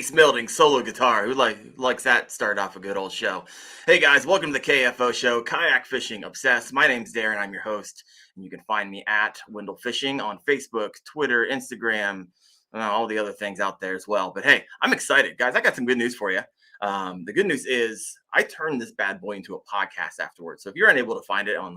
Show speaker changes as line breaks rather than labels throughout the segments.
bass melting solo guitar. Who likes that? Start off a good old show. Hey guys, welcome to the KFO show, Kayak Fishing Obsessed. My name's Darren. I'm your host, and you can find me at Wendell Fishing on Facebook, Twitter, Instagram, all the other things out there as well. But hey, I'm excited, guys. I got some good news for you. The good news is I turned this bad boy into a podcast afterwards. So if you're unable to find it on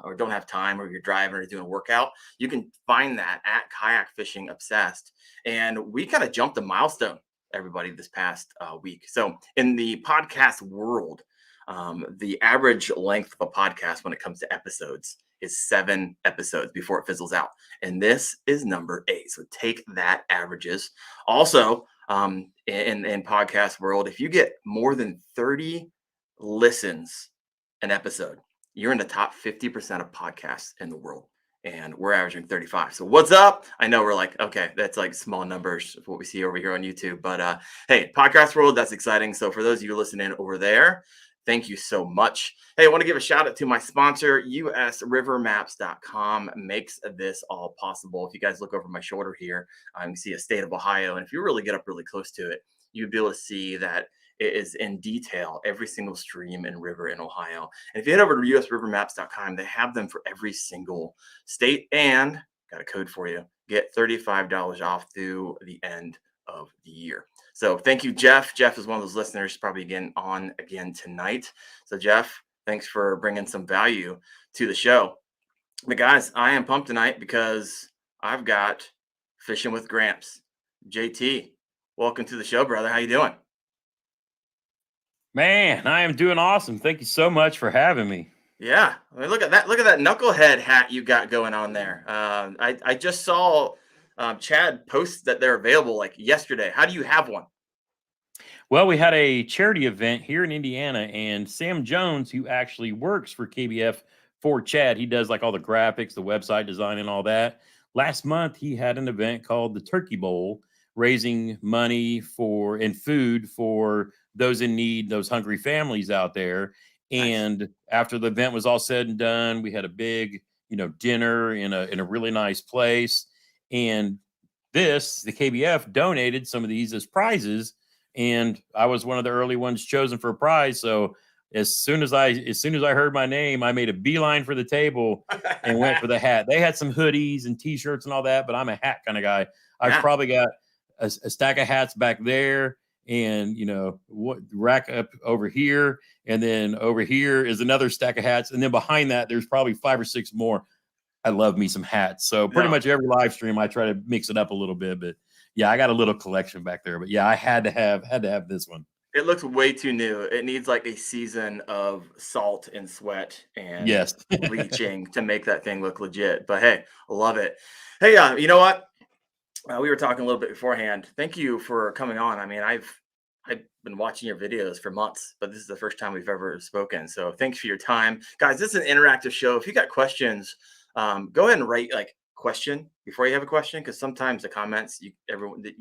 or don't have time, or you're driving or doing a workout, you can find that at Kayak Fishing Obsessed. And we kind of jumped a milestone, everybody, this past week. So in the podcast world, the average length of a podcast when it comes to episodes is 7 episodes before it fizzles out. And this is number 8. So take that averages. Also, in podcast world, if you get more than 30 listens an episode, you're in the top 50% of podcasts in the world. And we're averaging 35. So what's up? I know we're like, okay, that's like small numbers of what we see over here on YouTube. But hey, podcast world, that's exciting. So for those of you listening over there, thank you so much. Hey, I want to give a shout out to my sponsor, usrivermaps.com makes this all possible. If you guys look over my shoulder here, you can see a state of Ohio. And if you really get up really close to it, you'd be able to see that it is in detail every single stream and river in Ohio. And if you head over to usrivermaps.com, they have them for every single state. And got a code for you. Get $35 off through the end of the year. So thank you, Jeff. Jeff is one of those listeners probably on again tonight. So Jeff, thanks for bringing some value to the show. But guys, I am pumped tonight because I've got Fishing with Gramps. JT, welcome to the show, brother. How you doing?
Man, I am doing awesome. Thank you so much for having me.
Yeah, I mean, look at that knucklehead hat you got going on there. I just saw Chad post that they're available like yesterday. How do you have one?
Well, we had a charity event here in Indiana, and Sam Jones, who actually works for KBF for Chad, he does like all the graphics, the website design, and all that. Last month, he had an event called the Turkey Bowl, raising money and food for those in need, those hungry families out there. And nice. After the event was all said and done, we had a big, dinner in a really nice place. And the KBF donated some of these as prizes. And I was one of the early ones chosen for a prize. So as soon as I heard my name, I made a beeline for the table and went for the hat. They had some hoodies and t-shirts and all that, but I'm a hat kind of guy. I've probably got a stack of hats back there, and rack up over here, and then over here is another stack of hats, and then behind that there's probably 5 or 6 more. I love me some hats. So pretty much every live stream I try to mix it up a little bit, but yeah, I got a little collection back there. But yeah, I had to have this one.
It looks way too new. It needs like a season of salt and sweat and bleaching to make that thing look legit. But hey, I love it. Hey, you know what? We were talking a little bit beforehand. Thank you for coming on. I mean, I've been watching your videos for months, but this is the first time we've ever spoken. So thanks for your time. Guys, this is an interactive show. If you got questions, go ahead and write like question before you have a question, because sometimes the comments, you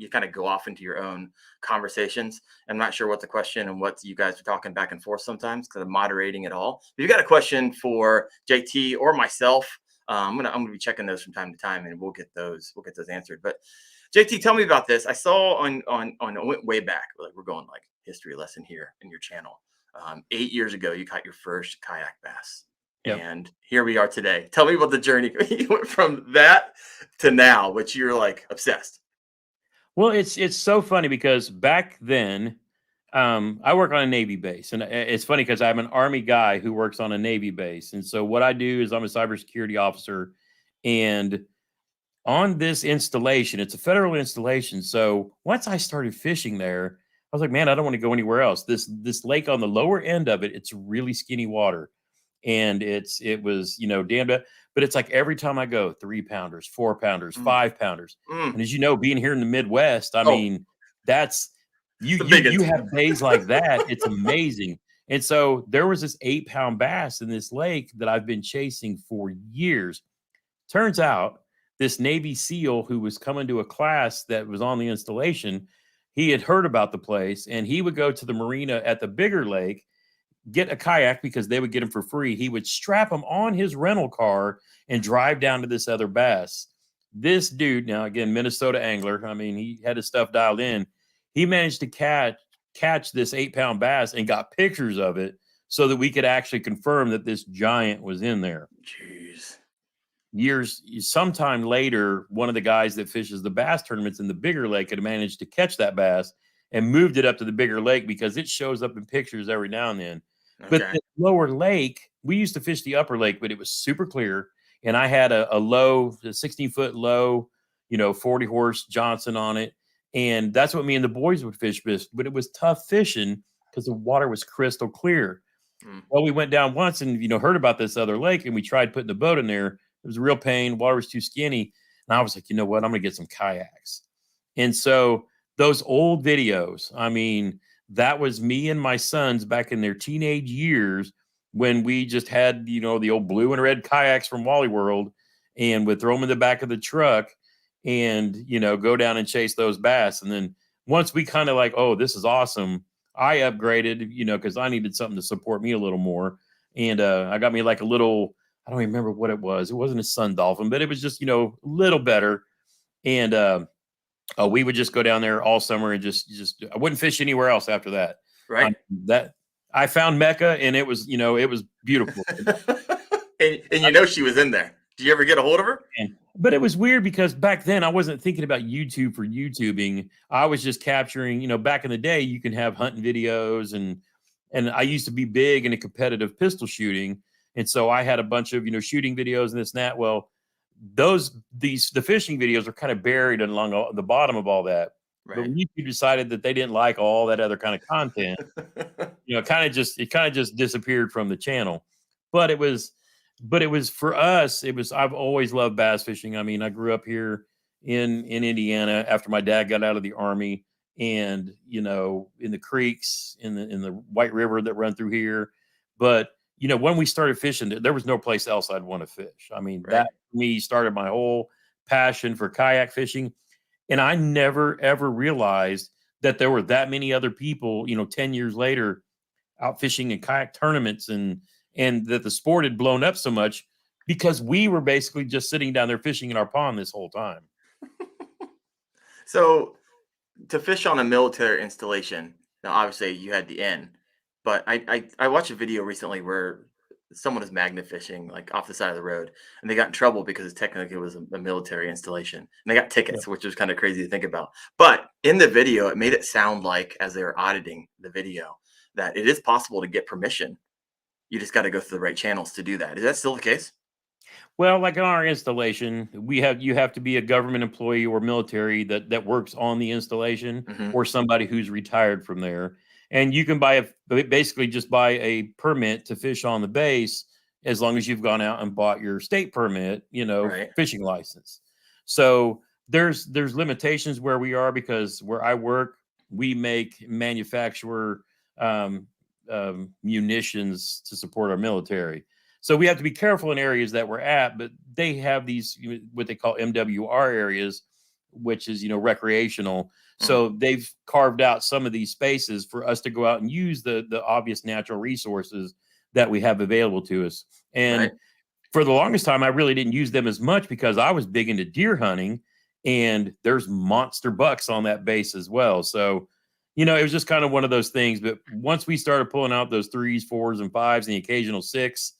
kind of go off into your own conversations. I'm not sure what the question and what you guys are talking back and forth sometimes because I'm moderating it all. If you got a question for JT or myself, I'm gonna be checking those from time to time, and we'll get those answered. But JT, tell me about this. I saw on went way back, like we're going like history lesson here in your channel. 8 years ago, you caught your first kayak bass, and here we are today. Tell me about the journey. You went from that to now, which you're like obsessed.
Well, it's so funny because back then, I work on a Navy base, and it's funny because I'm an Army guy who works on a Navy base. And so what I do is I'm a cybersecurity officer, and on this installation, it's a federal installation. So once I started fishing there, I was like, man, I don't want to go anywhere else. This lake on the lower end of it, it's really skinny water, and it was, damned up. But it's like every time I go, 3-pounders, 4-pounders, 5-pounders. And as you know, being here in the Midwest, I mean, that's you have days like that. It's amazing. And so there was this 8-pound bass in this lake that I've been chasing for years. Turns out this Navy SEAL who was coming to a class that was on the installation, he had heard about the place, and he would go to the marina at the bigger lake, get a kayak because they would get him for free. He would strap him on his rental car and drive down to this other bass. This dude, now again, Minnesota angler, I mean, he had his stuff dialed in. he managed to catch this 8-pound bass and got pictures of it so that we could actually confirm that this giant was in there.
Jeez.
Sometime later, one of the guys that fishes the bass tournaments in the bigger lake had managed to catch that bass and moved it up to the bigger lake because it shows up in pictures every now and then.
Okay.
But the lower lake, we used to fish the upper lake, but it was super clear. And I had a 16-foot low, 40-horse Johnson on it. And that's what me and the boys would fish with. But it was tough fishing because the water was crystal clear. Well, we went down once and, heard about this other lake, and we tried putting the boat in there. It was a real pain. Water was too skinny. And I was like, you know what? I'm going to get some kayaks. And so those old videos, I mean, that was me and my sons back in their teenage years when we just had, the old blue and red kayaks from Wally World and would throw them in the back of the truck and, go down and chase those bass. And then once we kind of like, oh, this is awesome, I upgraded, because I needed something to support me a little more. And I got me like a little, I don't even remember what it was. It wasn't a Sun Dolphin, but it was just, a little better. And we would just go down there all summer and just I wouldn't fish anywhere else after that.
Right.
That I found Mecca, and it was, it was beautiful.
and she was in there. Did you ever get a hold of her?
But it was weird because back then I wasn't thinking about YouTube for YouTubing. I was just capturing, back in the day, you can have hunting videos and I used to be big into competitive pistol shooting. And so I had a bunch of, shooting videos and this and that. Well, the fishing videos are kind of buried along the bottom of all that. Right. But when YouTube decided that they didn't like all that other kind of content, it kind of just disappeared from the channel. But it was for us, I've always loved bass fishing. I mean, I grew up here in Indiana after my dad got out of the Army, and, in the creeks, in the White River that run through here. But, when we started fishing, there was no place else I'd want to fish. I mean, that for me started my whole passion for kayak fishing. And I never, ever realized that there were that many other people, 10 years later out fishing in kayak tournaments and that the sport had blown up so much because we were basically just sitting down there fishing in our pond this whole time.
So to fish on a military installation, now obviously you had the N, but I watched a video recently where someone was magnet fishing like off the side of the road, and they got in trouble because technically it was a military installation, and they got tickets, which was kind of crazy to think about. But in the video, it made it sound like, as they were auditing the video, that it is possible to get permission. You just got to go through the right channels to do that. Is that still the case?
Well, like in our installation, you have to be a government employee or military that works on the installation, or somebody who's retired from there. And you can basically just buy a permit to fish on the base as long as you've gone out and bought your state permit, fishing license. So there's limitations where we are because where I work, we manufacture munitions to support our military. So we have to be careful in areas that we're at, but they have these, what they call MWR areas, which is, recreational. So they've carved out some of these spaces for us to go out and use the obvious natural resources that we have available to us. And for the longest time, I really didn't use them as much because I was big into deer hunting, and there's monster bucks on that base as well. So, it was just kind of one of those things. But once we started pulling out those 3s, 4s, and 5s, and the occasional 6,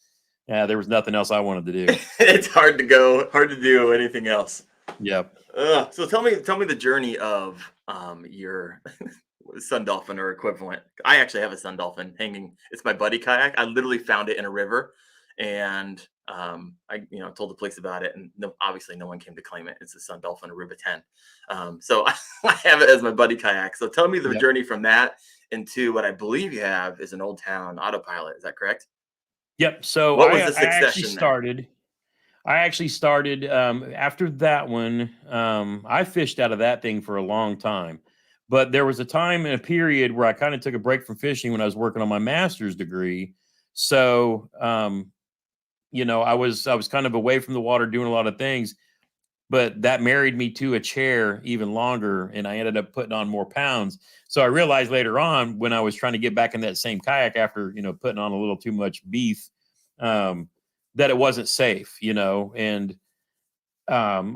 there was nothing else I wanted to do.
It's hard to do anything else.
Yep.
So tell me the journey of your Sun Dolphin or equivalent. I actually have a Sun Dolphin hanging. It's my buddy kayak. I literally found it in a river, and I told the police about it, and obviously no one came to claim it. It's a Sun Dolphin, a Riba 10. So I have it as my buddy kayak. So tell me the journey from that into what I believe you have is an Old Town autopilot. Is that correct?
Yep. So
what was the succession?
I actually started after that one. I fished out of that thing for a long time, but there was a time in a period where I kind of took a break from fishing when I was working on my master's degree. So, I was kind of away from the water doing a lot of things, but that married me to a chair even longer, and I ended up putting on more pounds. So I realized later on when I was trying to get back in that same kayak after, putting on a little too much beef, that it wasn't safe, and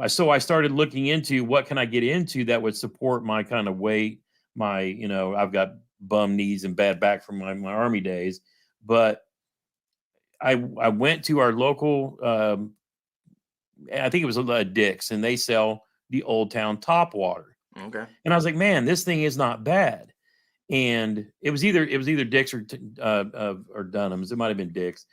so I started looking into what can I get into that would support my kind of weight, I've got bum knees and bad back from my Army days. But I went to our local, I think it was a Dick's, and they sell the Old Town top water.
Okay.
And I was like, man, this thing is not bad. And it was either Dick's or Dunham's. It might have been Dick's,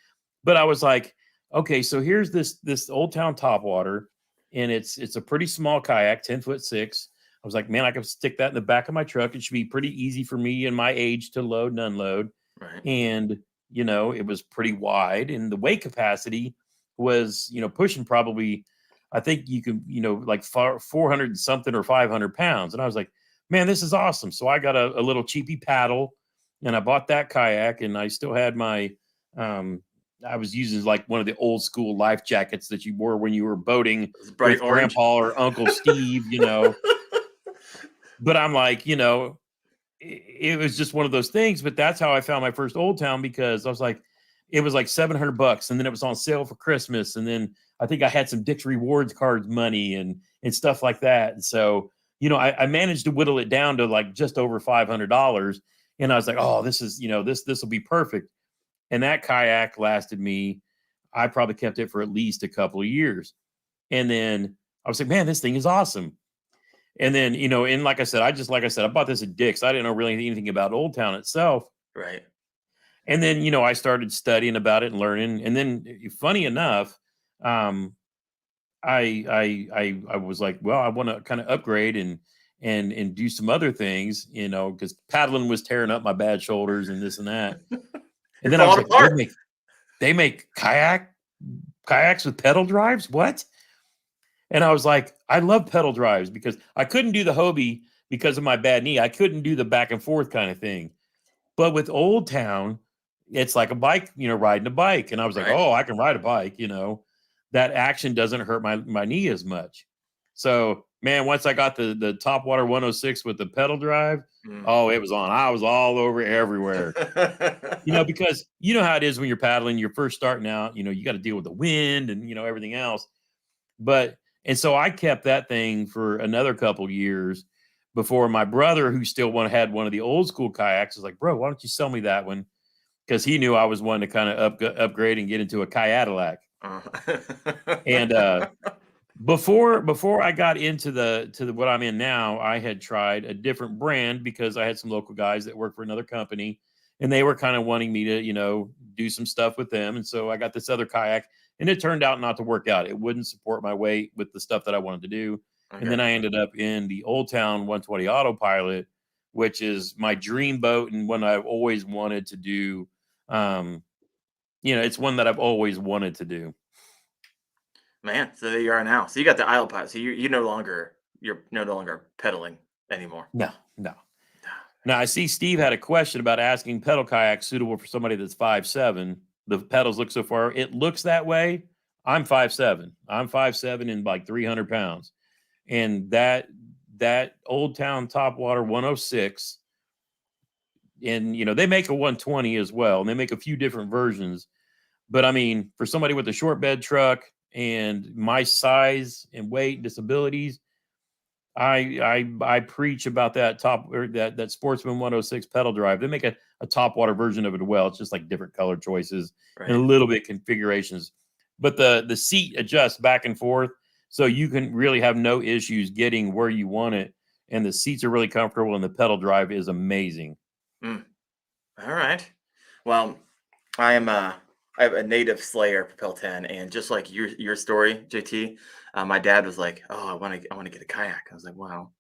but I was like, okay, so here's this Old Town top water, and it's a pretty small kayak, 10'6". I was like, man, I can stick that in the back of my truck. It should be pretty easy for me and my age to load and unload.
Right.
And it was pretty wide, and the weight capacity was pushing probably, I think you could like 400 something or 500 pounds. And I was like, man, this is awesome. So I got a little cheapy paddle, and I bought that kayak, and I still had my, I was using like one of the old school life jackets that you wore when you were boating with
orange.
Grandpa or Uncle Steve, But I'm like, it was just one of those things. But that's how I found my first Old Town, because I was like, it was like $700, and then it was on sale for Christmas. And then I think I had some Dick's Rewards cards money and stuff like that. And so, I managed to whittle it down to like just over $500. And I was like, oh, this is, this will be perfect. And that kayak lasted me, I probably kept it for at least a couple of years. And then I was like, man, this thing is awesome. And then, and like I said, I bought this at Dick's. I didn't know really anything about Old Town itself.
Right.
And then, I started studying about it and learning. And then, funny enough, I was like, well, I want to kind of upgrade and do some other things, because paddling was tearing up my bad shoulders and this and that. And then I was like, they make kayaks with pedal drives? What? And I was like, I love pedal drives, because I couldn't do the Hobie because of my bad knee. I couldn't do the back and forth kind of thing. But with Old Town, it's like a bike, riding a bike. And I was like, oh, I can ride a bike, that action doesn't hurt my knee as much. So, man, once I got the Top Water 106 with the pedal drive, oh, it was on. I was all over everywhere. Because how it is when you're paddling, you're first starting out, you got to deal with the wind and, everything else. And so I kept that thing for another couple of years before my brother, who still had one of the old school kayaks, was like, bro, why don't you sell me that one? Because he knew I was one to kind of upgrade and get into a Cadillac. And before I got into the what I'm in now, I had tried a different brand, because I had some local guys that work for another company, and they were kind of wanting me to do some stuff with them. And so I got this other kayak, and it turned out not to work out. It wouldn't support my weight with the stuff that I wanted to do. Okay. And then I ended up in the Old Town 120 Autopilot, which is my dream boat and one I've always wanted to do. It's one that I've always wanted to do.
Man, so there you are now. So you got the Autopilot. So you're no longer pedaling anymore.
No. Now I see Steve had a question about asking pedal kayaks suitable for somebody that's 5'7". The pedals look so far. It looks that way. I'm 5'7". I'm 5'7" and like 300 pounds. And that Old Town Top Water 106, and they make a 120 as well, and they make a few different versions. But I mean, for somebody with a short bed truck and my size and weight and disabilities, I preach about that that Sportsman 106 pedal drive. They make a top water version of it as well. It's just like different color choices and a little bit configurations, but the seat adjusts back and forth, so you can really have no issues getting where you want it. And the seats are really comfortable, and the pedal drive is amazing.
All right. Well, I have a native Slayer Propel 10, and just like your story, JT, my dad was like, "Oh, I want to get a kayak." I was like, "Well,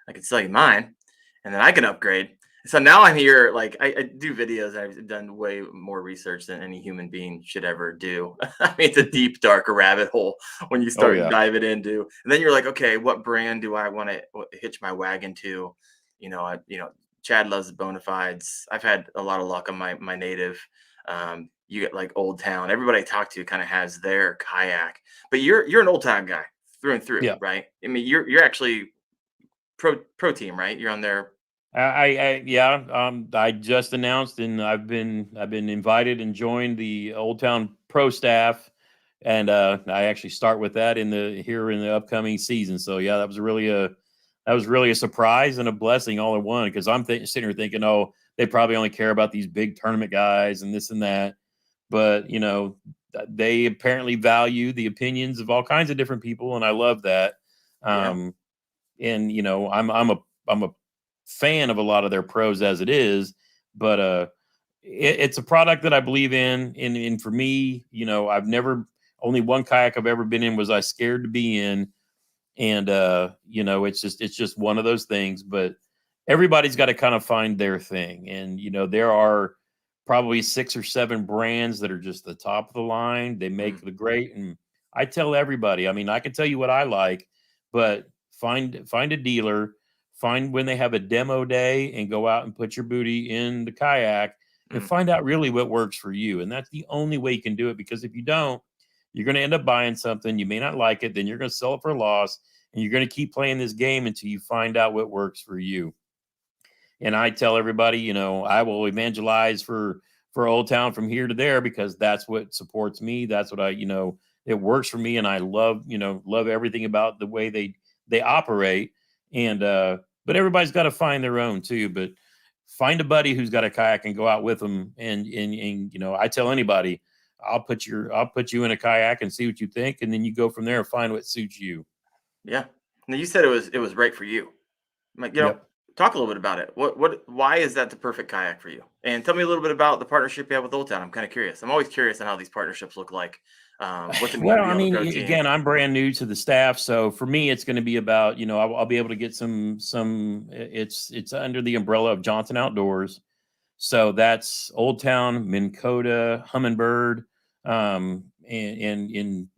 I could sell you mine, and then I can upgrade." So now I'm here. Like I do videos. I've done way more research than any human being should ever do. I mean, it's a deep, dark rabbit hole when you start diving into. And then you're like, okay, what brand do I want to hitch my wagon to? Chad loves the Bonafides. I've had a lot of luck on my native. You get like Old Town. Everybody I talk to kind of has their kayak, but you're an Old Town guy through and through, right? I mean, you're actually pro team, right? You're on their.
I just announced, and I've been invited and joined the Old Town Pro staff, and I actually start with that here in the upcoming season. So yeah, that was really a that was really a surprise and a blessing all in one, because I'm sitting here thinking, oh, they probably only care about these big tournament guys and this and that. But, they apparently value the opinions of all kinds of different people. And I love that.
Yeah.
Um, and, I'm a fan of a lot of their pros as it is, but, it's a product that I believe in. And for me, I've never, only one kayak I've ever been in was I scared to be in. And it's just one of those things. But everybody's got to kind of find their thing. And there are probably 6 or 7 brands that are just the top of the line. They make the great. And I tell everybody, I mean, I can tell you what I like, but find a dealer, find when they have a demo day, and go out and put your booty in the kayak and find out really what works for you. And that's the only way you can do it, because if you don't, you're going to end up buying something. You may not like it. Then you're going to sell it for a loss, and you're going to keep playing this game until you find out what works for you. And I tell everybody, I will evangelize for Old Town from here to there, because that's what supports me. That's what it works for me. And I love everything about the way they operate. And, but everybody's got to find their own too. But find a buddy who's got a kayak and go out with them. And I tell anybody, I'll put you in a kayak and see what you think, and then you go from there and find what suits you.
Yeah. Now you said it was right for you. Like,
Yep.
talk a little bit about it. Why is that the perfect kayak for you? And tell me a little bit about the partnership you have with Old Town. I'm kind of curious. I'm always curious on how these partnerships look like. With the
Well, I
the
mean,
pro team.
again, I'm brand new to the staff, so for me, it's going to be about I'll be able to get some. It's under the umbrella of Johnson Outdoors, so that's Old Town, Minn Kota, Humminbird, and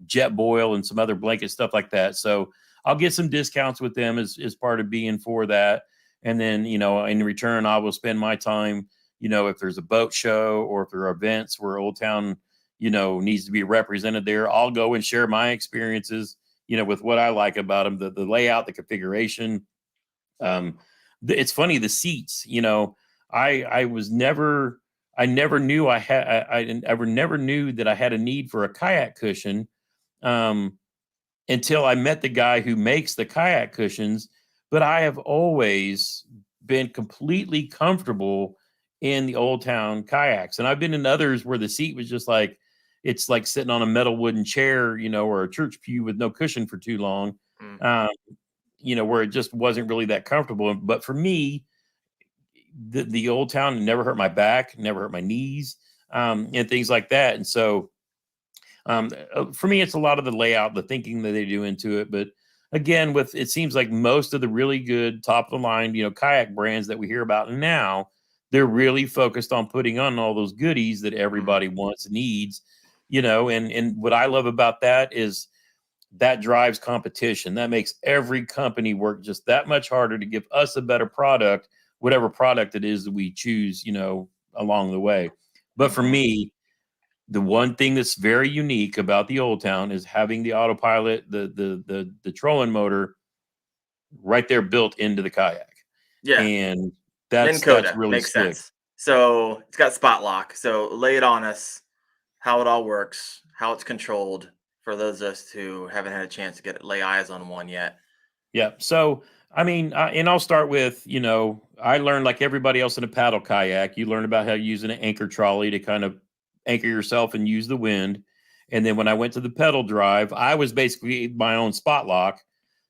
Jetboil and some other blanket stuff like that. So I'll get some discounts with them as part of being for that. And then, in return, I will spend my time, if there's a boat show or if there are events where Old Town, needs to be represented there, I'll go and share my experiences, with what I like about them, the layout, the configuration. It's funny, the seats, I never knew I never knew that I had a need for a kayak cushion. Until I met the guy who makes the kayak cushions. But I have always been completely comfortable in the Old Town kayaks. And I've been in others where the seat was just like, it's like sitting on a metal wooden chair, or a church pew with no cushion for too long, um, where it just wasn't really that comfortable. But for me, the Old Town never hurt my back, never hurt my knees, and things like that. And so, for me, it's a lot of the layout, the thinking that they do into it. But again, it seems like most of the really good top of the line, kayak brands that we hear about now, they're really focused on putting on all those goodies that everybody wants, needs, and what I love about that is that drives competition. That makes every company work just that much harder to give us a better product, whatever product it is that we choose, along the way. But for me, the one thing that's very unique about the Old Town is having the autopilot, the trolling motor right there built into the kayak.
Yeah.
And
Minn
that's
Kota
really
makes
slick.
sense. So it's got spot lock. So lay it on us, how it all works, how it's controlled for those of us who haven't had a chance to lay eyes on one yet.
Yeah. So, I mean, and I'll start with, I learned like everybody else in a paddle kayak, you learn about how using an anchor trolley to kind of anchor yourself and use the wind. And then when I went to the pedal drive, I was basically my own spot lock,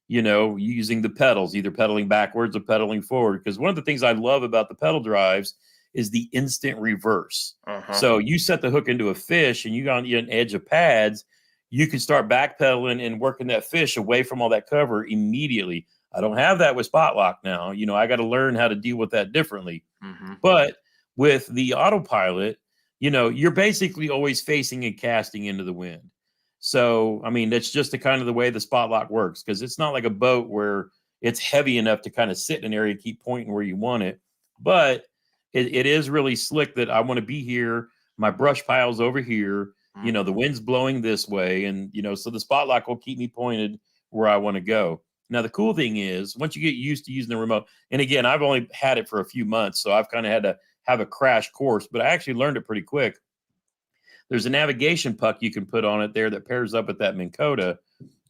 using the pedals, either pedaling backwards or pedaling forward. Because one of the things I love about the pedal drives is the instant reverse. So you set the hook into a fish and you got on an edge of pads, you can start backpedaling and working that fish away from all that cover immediately. I don't have that with spot lock now. I got to learn how to deal with that differently. But with the autopilot, you're basically always facing and casting into the wind. So, I mean, that's just the kind of the way the spot lock works, because it's not like a boat where it's heavy enough to kind of sit in an area, keep pointing where you want it. But it is really slick that I want to be here. My brush pile's over here. The wind's blowing this way. And, so the spot lock will keep me pointed where I want to go. Now, the cool thing is once you get used to using the remote, and again, I've only had it for a few months, so I've kind of had to have a crash course, but I actually learned it pretty quick. There's a navigation puck you can put on it there that pairs up with that Minn Kota.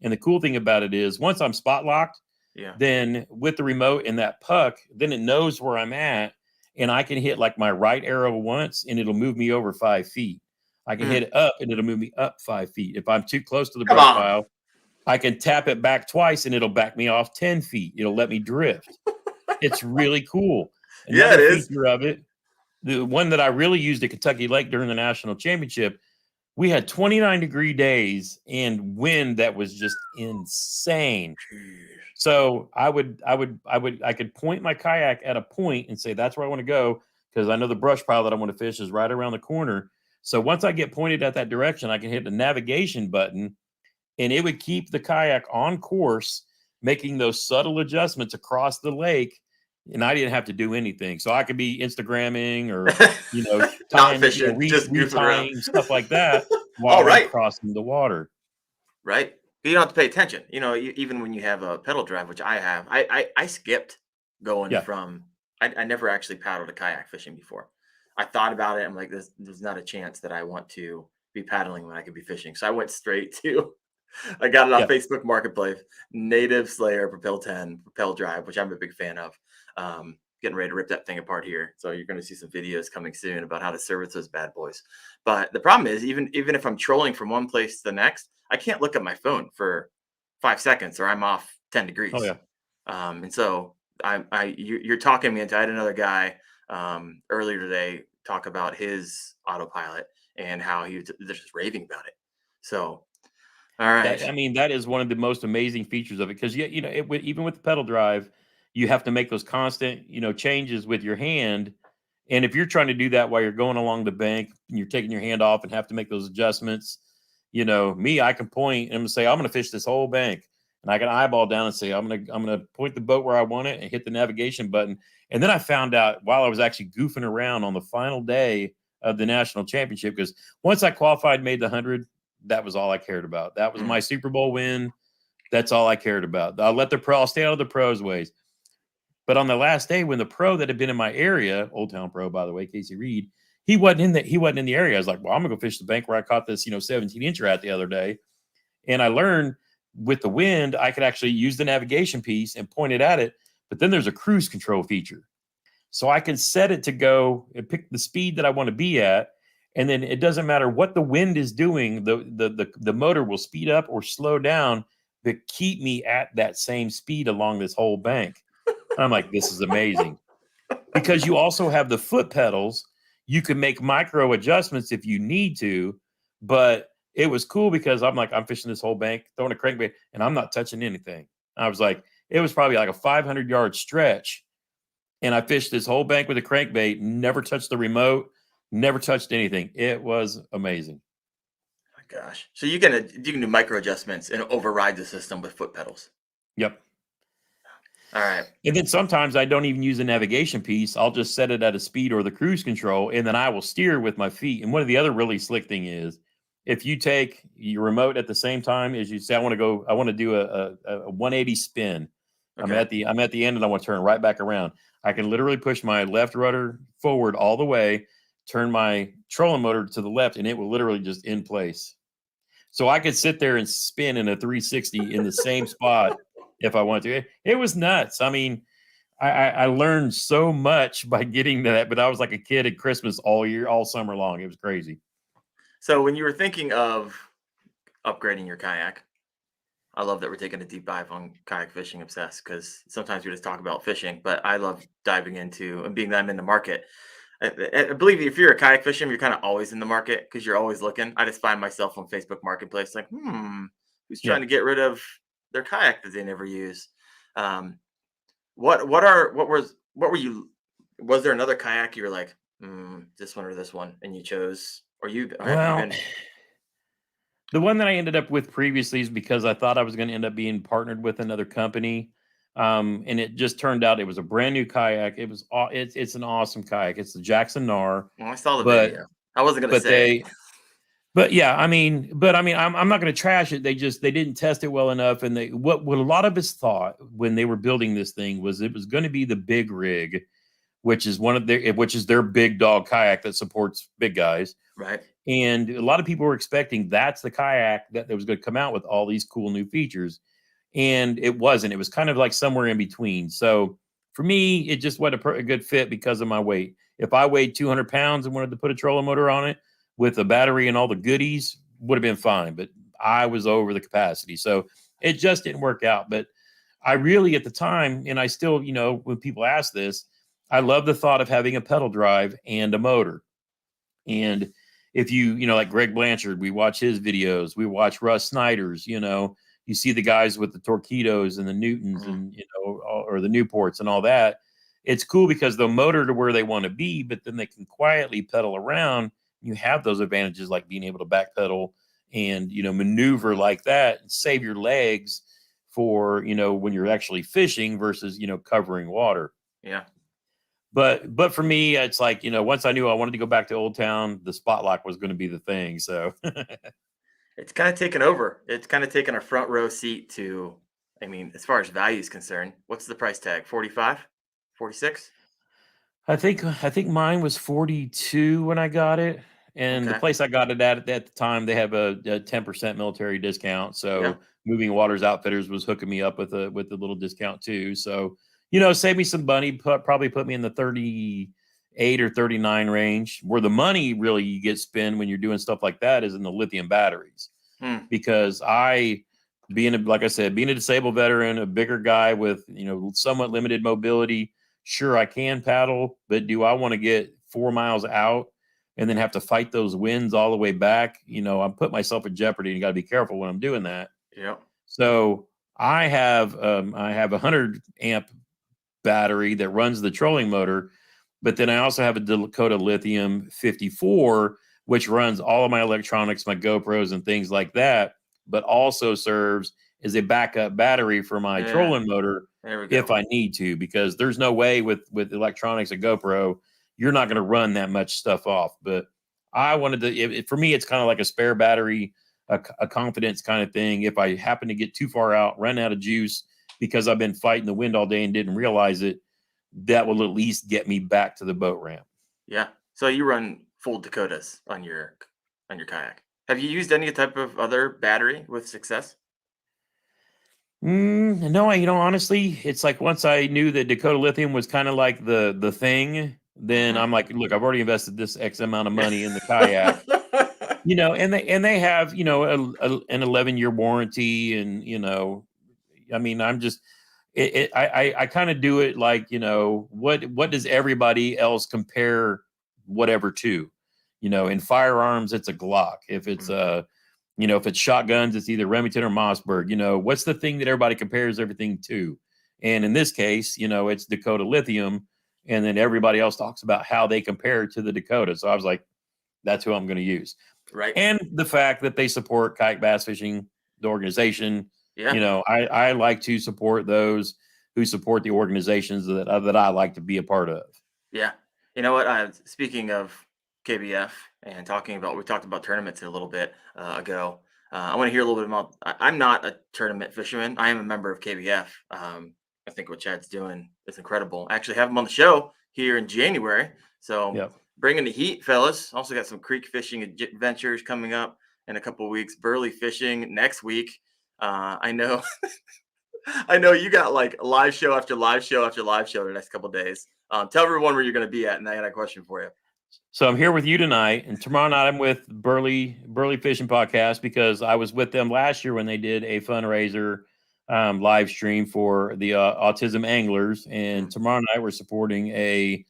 And the cool thing about it is once I'm spot locked,
Yeah.
then with the remote and that puck, then it knows where I'm at, and I can hit like my right arrow once and it'll move me over 5 feet. I can hit it up and it'll move me up 5 feet. If I'm too close to the
Come
brush
on.
pile, I can tap it back twice and it'll back me off 10 feet. It'll let me drift. It's really cool.
Yeah, it
Another
is.
feature of it, the one that I really used at Kentucky Lake during the national championship, we had 29-degree days and wind that was just insane. So I could point my kayak at a point and say, that's where I want to go, because I know the brush pile that I want to fish is right around the corner. So once I get pointed at that direction, I can hit the navigation button and it would keep the kayak on course, making those subtle adjustments across the lake. And I didn't have to do anything. So I could be Instagramming or,
Not
tying,
fishing, just goofing around.
retying, stuff like that
All
while I'm
right.
crossing the water.
Right. You don't have to pay attention. Even when you have a pedal drive, which I have, I skipped going
Yeah.
from. I never actually paddled a kayak fishing before. I thought about it. I'm like, there's not a chance that I want to be paddling when I could be fishing. So I went straight to. I got it on
Yeah.
Facebook Marketplace. Native Slayer Propel 10 Propel Drive, which I'm a big fan of. Getting ready to rip that thing apart here. So you're going to see some videos coming soon about how to service those bad boys. But the problem is, even if I'm trolling from one place to the next, I can't look at my phone for 5 seconds or I'm off 10 degrees.
Oh, yeah.
And so you're talking me into. I had another guy earlier today talk about his autopilot and how they're just raving about it. So, all right.
That is one of the most amazing features of it, because even with the pedal drive, you have to make those constant, changes with your hand. And if you're trying to do that while you're going along the bank and you're taking your hand off and have to make those adjustments, I can point and say, I'm going to fish this whole bank, and I can eyeball down and say, I'm going to point the boat where I want it and hit the navigation button. And then I found out while I was actually goofing around on the final day of the national championship, because once I qualified, made the 100, that was all I cared about. That was my Super Bowl win. That's all I cared about. I'll stay out of the pros' ways. But on the last day, when the pro that had been in my area, Old Town Pro, by the way, Casey Reed, he wasn't in the area. I was like, well, I'm gonna go fish the bank where I caught this, 17-incher at the other day. And I learned with the wind, I could actually use the navigation piece and point it at it. But then there's a cruise control feature. So I can set it to go and pick the speed that I want to be at. And then it doesn't matter what the wind is doing, the motor will speed up or slow down to keep me at that same speed along this whole bank. I'm like, this is amazing. Because you also have the foot pedals. You can make micro adjustments if you need to, but it was cool because I'm like, I'm fishing this whole bank, throwing a crankbait, and I'm not touching anything. I was like, it was probably like a 500-yard stretch, and I fished this whole bank with a crankbait, never touched the remote, never touched anything. It was amazing.
Oh my gosh. So you can do micro adjustments and override the system with foot pedals.
Yep.
All right.
And then sometimes I don't even use the navigation piece. I'll just set it at a speed or the cruise control, and then I will steer with my feet. And one of the other really slick thing is, if you take your remote at the same time as you say, I want to do a 180 spin.
Okay.
I'm at the end and I want to turn right back around. I can literally push my left rudder forward all the way, turn my trolling motor to the left, and it will literally just in place. So I could sit there and spin in a 360 in the same spot if I want to. It was nuts. I mean, I learned so much by getting to that, but I was like a kid at Christmas all summer long. It was crazy.
So when you were thinking of upgrading your kayak, I love that we're taking a deep dive on kayak fishing obsessed, because sometimes we just talk about fishing, but I love diving into, and being that I'm in the market. I believe if you're a kayak fisherman, you're kind of always in the market because you're always looking. I just find myself on Facebook Marketplace like, who's trying to get rid of their kayak that they never use? Was there another kayak you were like, this one or this one, and you chose, or you?
Well, the one that I ended up with previously is because I thought I was going to end up being partnered with another company. And it just turned out it was a brand new kayak. It's an awesome kayak. It's the Jackson Nar.
Well, I saw the video. I wasn't going to say.
I'm not going to trash it. They didn't test it well enough. And what a lot of us thought when they were building this thing was it was going to be the big rig, which is their big dog kayak that supports big guys.
Right.
And a lot of people were expecting that's the kayak that was going to come out with all these cool new features. and it wasn't. It was kind of like somewhere in between. So for me, it just wasn't a good fit because of my weight. If I weighed 200 pounds and wanted to put a trolling motor on it with a battery and all the goodies, would have been fine. But I was over the capacity. So it just didn't work out. But I really, at the time, and I still, when people ask this, I love the thought of having a pedal drive and a motor. And if like Greg Blanchard, we watch his videos, we watch Russ Snyder's, you see the guys with the Torpedoes and the Newtons and, or the Newports and all that. It's cool because they'll motor to where they want to be, but then they can quietly pedal around. You have those advantages like being able to backpedal and, maneuver like that and save your legs for, when you're actually fishing versus, covering water.
Yeah.
But for me, it's like, once I knew I wanted to go back to Old Town, the spot lock was going to be the thing. So
it's kind of taken over. It's kind of taken a front row seat to, as far as value is concerned, what's the price tag? 45, 46?
I think mine was 42 when I got it. And the place I got it at the time, they have a 10% military discount. So Moving Waters Outfitters was hooking me up with a little discount too. So, save me some money, probably put me in the 38 or 39 range, where the money really you get spent when you're doing stuff like that is in the lithium batteries. Because like I said, being a disabled veteran, a bigger guy with, somewhat limited mobility, sure, I can paddle, but do I want to get 4 miles out and then have to fight those winds all the way back? I'm putting myself in jeopardy, and you got to be careful when I'm doing that.
Yeah.
So I have a 100 amp battery that runs the trolling motor, but then I also have a Dakota Lithium 54, which runs all of my electronics, my GoPros and things like that, but also serves as a backup battery for my trolling motor if I need to, because there's no way with electronics and GoPro, you're not going to run that much stuff off. But I wanted to, for me, it's kind of like a spare battery, a confidence kind of thing. If I happen to get too far out, run out of juice because I've been fighting the wind all day and didn't realize it, that will at least get me back to the boat ramp.
Yeah. So you run full Dakotas on your kayak. Have you used any type of other battery with success?
No, honestly, it's like once I knew that Dakota Lithium was kind of like the thing, then I'm like, look, I've already invested this X amount of money in the kayak, and they have, an 11-year warranty, and, I'm just, I kind of do it like, what does everybody else compare whatever to, in firearms, it's a Glock. If it's if it's shotguns, it's either Remington or Mossberg. What's the thing that everybody compares everything to? And in this case, it's Dakota Lithium. And then everybody else talks about how they compare to the Dakota. So I was like, that's who I'm going to use.
Right.
And the fact that they support Kayak Bass Fishing, the organization.
Yeah.
I like to support those who support the organizations that I like to be a part of.
Yeah. You know what? Speaking of KBF and we talked about tournaments a little bit ago. I want to hear a little bit about. I'm not a tournament fisherman. I am a member of KBF. I think what Chad's doing is incredible. I actually have him on the show here in January. So bringing the heat, fellas. Also got some creek fishing adventures coming up in a couple of weeks. Burley fishing next week. I know. I know you got like live show after live show after live show the next couple of days. Tell everyone where you're going to be at, and I got a question for you.
So I'm here with you tonight, and tomorrow night I'm with Burley Fishing Podcast, because I was with them last year when they did a fundraiser live stream for the autism anglers, and tomorrow night we're supporting a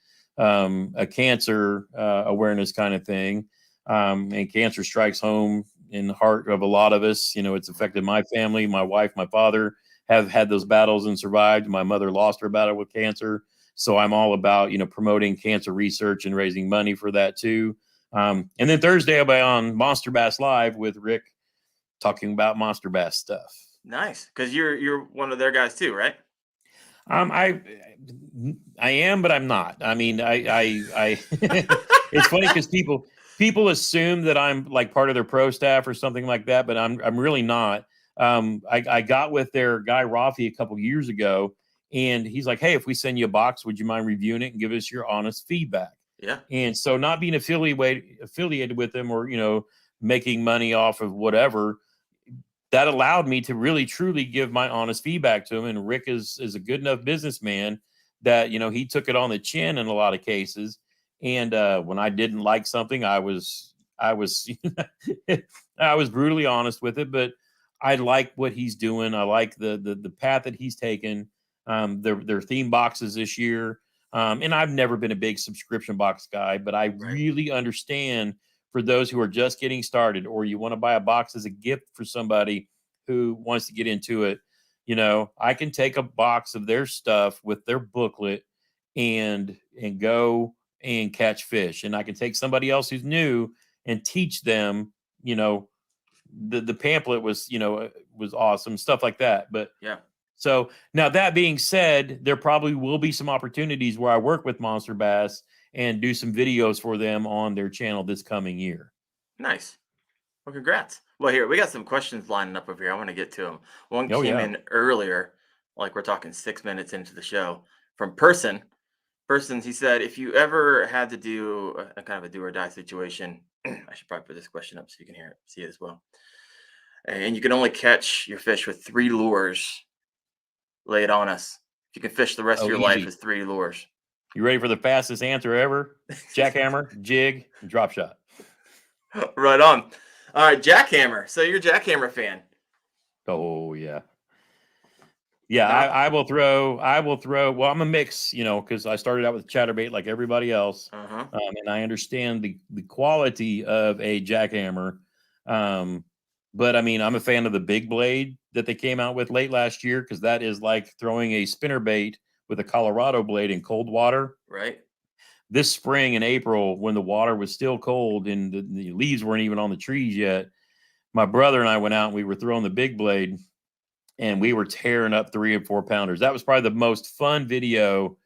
cancer awareness kind of thing, and cancer strikes home in the heart of a lot of us. It's affected my family, my wife, my father have had those battles and survived. My mother lost her battle with cancer. So I'm all about, promoting cancer research and raising money for that too. And then Thursday I'll be on Monster Bass Live with Rick talking about monster bass stuff.
Nice. Cause you're one of their guys too, right?
I am, but I'm not. I it's funny because people assume that I'm like part of their pro staff or something like that, but I'm really not. I got with their guy Rafi a couple years ago, and he's like, hey, if we send you a box, would you mind reviewing it and give us your honest feedback?
Yeah.
And so not being affiliated with them or, making money off of whatever, that allowed me to really truly give my honest feedback to him. And Rick is a good enough businessman that, you know, he took it on the chin in a lot of cases. And when I didn't like something, I was I was brutally honest with it. But I like what he's doing. I like the path that he's taken. Their theme boxes this year. And I've never been a big subscription box guy, but I
Right.
really understand for those who are just getting started, or you want to buy a box as a gift for somebody who wants to get into it. You know, I can take a box of their stuff with their booklet and go and catch fish. And I can take somebody else who's new and teach them, you know, the pamphlet was, you know, was awesome, stuff like that. But
Yeah.
so now that being said, there probably will be some opportunities where I work with Monster Bass and do some videos for them on their channel this coming year.
Nice. Well, congrats. Well, here we got some questions lining up over here. I want to get to them. One
Oh
came
yeah.
in earlier, like we're talking 6 minutes into the show, from person. Persons, he said, if you ever had to do a kind of a do or die situation, I should probably put this question up so you can hear it, see it as well. And you can only catch your fish with 3 lures. Lay it on us. If you can fish the rest of
Oh,
your life
easy.
with 3 lures.
You ready for the fastest answer ever? Jackhammer, jig, and drop shot.
Right on. All right, jackhammer. So you're a jackhammer fan.
Oh yeah. Yeah,
Now,
I will throw. I will throw. Well, I'm a mix, you know, because I started out with chatterbait like everybody else,
uh-huh.
and I understand the quality of a jackhammer. But I mean, I'm a fan of the big blade that they came out with late last year because that is like throwing a spinner bait with a Colorado blade in cold water.
Right.
This spring in April, when the water was still cold and the leaves weren't even on the trees yet, my brother and I went out and we were throwing the big blade and we were tearing up 3 and 4 pounders. That was probably the most fun video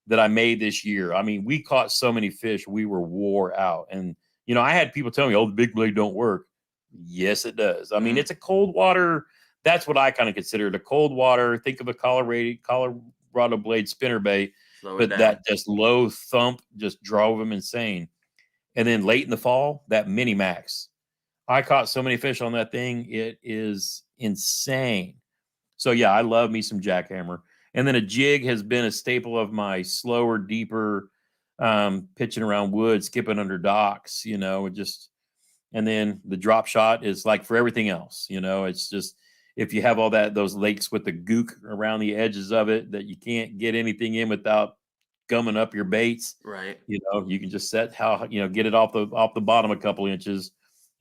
that I made this year. I mean, we caught so many fish, we were wore out. And, you know, I had people tell me, oh, the big blade don't work. Yes, it does. I mean,
Mm,
it's a cold water. That's what I kind of consider it, a cold water. Think of a Colorado blade spinner bait,
slow it
but
down.
that just low thump just drove them insane. And then late in the fall, that mini max. I caught so many fish on that thing. It is insane. So yeah, I love me some jackhammer. And then a jig has been a staple of my slower, deeper pitching around wood, skipping under docks, you know, just and then the drop shot is like for everything else, you know, it's just if you have all those lakes with the gook around the edges of it that you can't get anything in without gumming up your baits,
Right.
you know, you can just set how you know, get it off the bottom a couple inches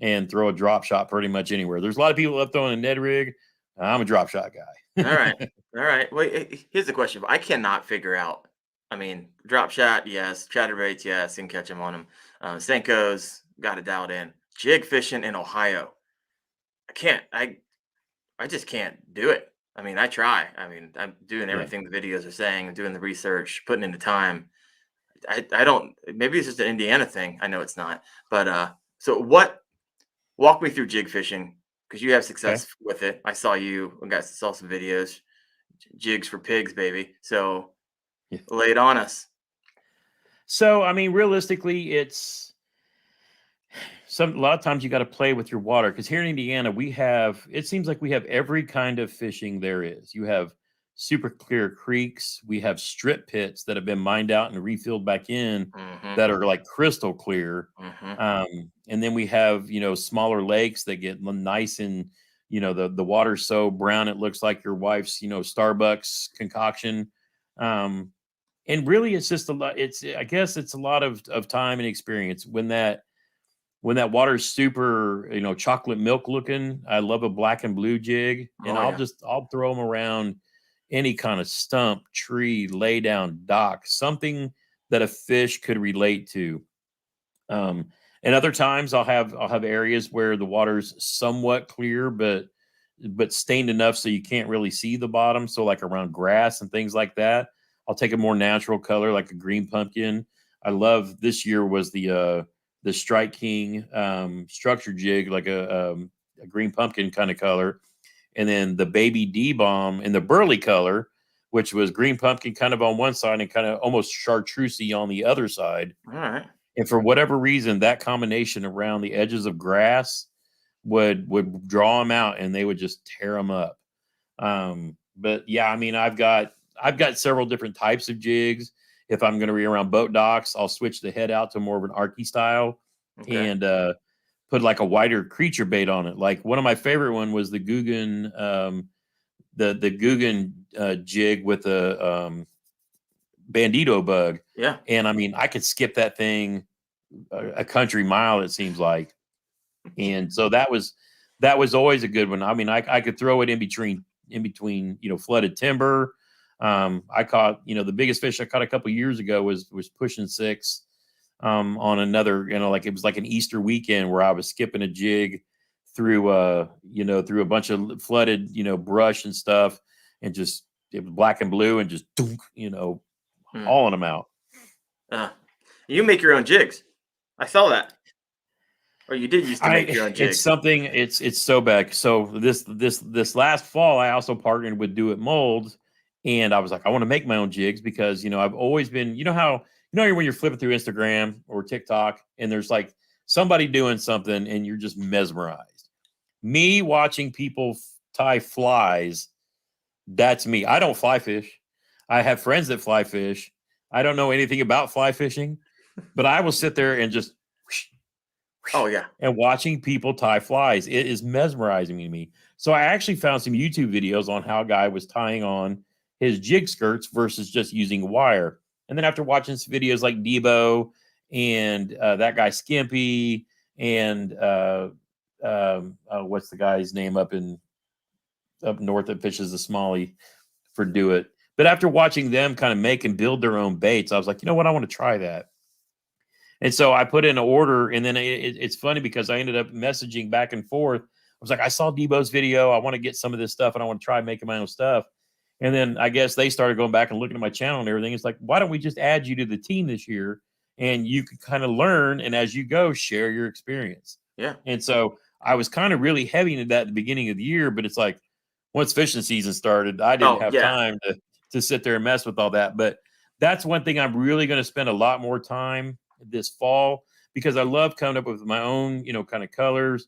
and throw a drop shot pretty much anywhere. There's a lot of people up throwing a Ned rig. I'm a drop shot
All right.
guy.
All right. Wait, here's the question. I cannot figure out. I mean, drop shot, yes. Chatterbaits, yes. Can catch them on them. Senkos, got it dialed in. Jig fishing in Ohio. I can't. I just can't do it. I mean, I try. I mean, I'm doing
Yeah.
everything the videos are saying, doing the research, putting in the time. I don't. Maybe it's just an Indiana thing. I know it's not. But so what? Walk me through jig fishing because you have
Okay.
success with it. I saw you. I saw some videos. Jigs for pigs, baby. So
Yeah.
lay it on us.
So I mean, realistically, it's a lot of times you got to play with your water because here in Indiana we have it seems like we have every kind of fishing there is. You have super clear creeks, we have strip pits that have been mined out and refilled back in
Mm-hmm.
that are like crystal clear.
Mm-hmm.
And then we have, you know, smaller lakes that get nice and, you know, the water's so brown it looks like your wife's, you know, Starbucks concoction. Um, and really it's just a lot, it's I guess it's a lot of time and experience when that water's super, you know, chocolate milk looking. I love a black and blue jig, and
Oh yeah.
I'll throw them around any kind of stump, tree, lay down, dock, something that a fish could relate to. Um, and other times I'll have areas where the water's somewhat clear, but stained enough so you can't really see the bottom. So like around grass and things like that, I'll take a more natural color like a green pumpkin. I love this year was the Strike King structure jig, like a green pumpkin kind of color, and then the Baby D bomb in the burley color, which was green pumpkin kind of on one side and kind of almost chartreusey on the other side.
All right.
And for whatever reason, that combination around the edges of grass would draw them out and they would just tear them up. But yeah, I mean, I've got several different types of jigs. If I'm going to be around boat docks, I'll switch the head out to more of an arky style
Okay.
and put like a wider creature bait on it. Like one of my favorite one was the Guggen, the Guggen jig with a bandito bug.
Yeah.
And I mean, I could skip that thing a country mile, it seems like. And so that was always a good one. I mean, I could throw it in between, flooded timber. I caught, the biggest fish I caught a couple years ago was pushing 6 on another, like it was like an Easter weekend where I was skipping a jig through through a bunch of flooded, brush and stuff, and just it was black and blue and just hauling them out.
You make your own jigs. I saw that. Or you did used to make your own jigs.
It's something. It's so bad. So this last fall, I also partnered with Do It Molds, and I was like, I want to make my own jigs because I've always been. You know how when you're flipping through Instagram or TikTok, and there's like somebody doing something, and you're just mesmerized. Me watching people tie flies, that's me. I don't fly fish. I have friends that fly fish. I don't know anything about fly fishing, but I will sit there and just.
Oh yeah.
And watching people tie flies, it is mesmerizing to me. So I actually found some YouTube videos on how a guy was tying on his jig skirts versus just using wire. And then after watching some videos like Debo and that guy Skimpy and what's the guy's name up north that fishes the smallie for Do It. But after watching them kind of make and build their own baits, I was like, you know what? I want to try that. And so I put in an order, and then it's funny because I ended up messaging back and forth. I was like, I saw Debo's video. I want to get some of this stuff, and I want to try making my own stuff. And then I guess they started going back and looking at my channel and everything. It's like, why don't we just add you to the team this year, and you can kind of learn, and as you go, share your experience.
Yeah.
And so I was kind of really heavy into that at the beginning of the year, but it's like once fishing season started, I didn't have time to sit there and mess with all that. But that's one thing I'm really going to spend a lot more time this fall, because I love coming up with my own, kind of colors,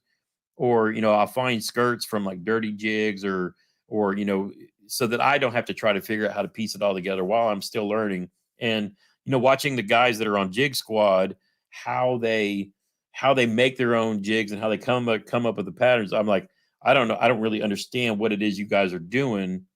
or, I'll find skirts from like dirty jigs or, so that I don't have to try to figure out how to piece it all together while I'm still learning. And, watching the guys that are on Jig Squad, how they make their own jigs and how they come up with the patterns. I'm like, I don't know. I don't really understand what it is you guys are doing,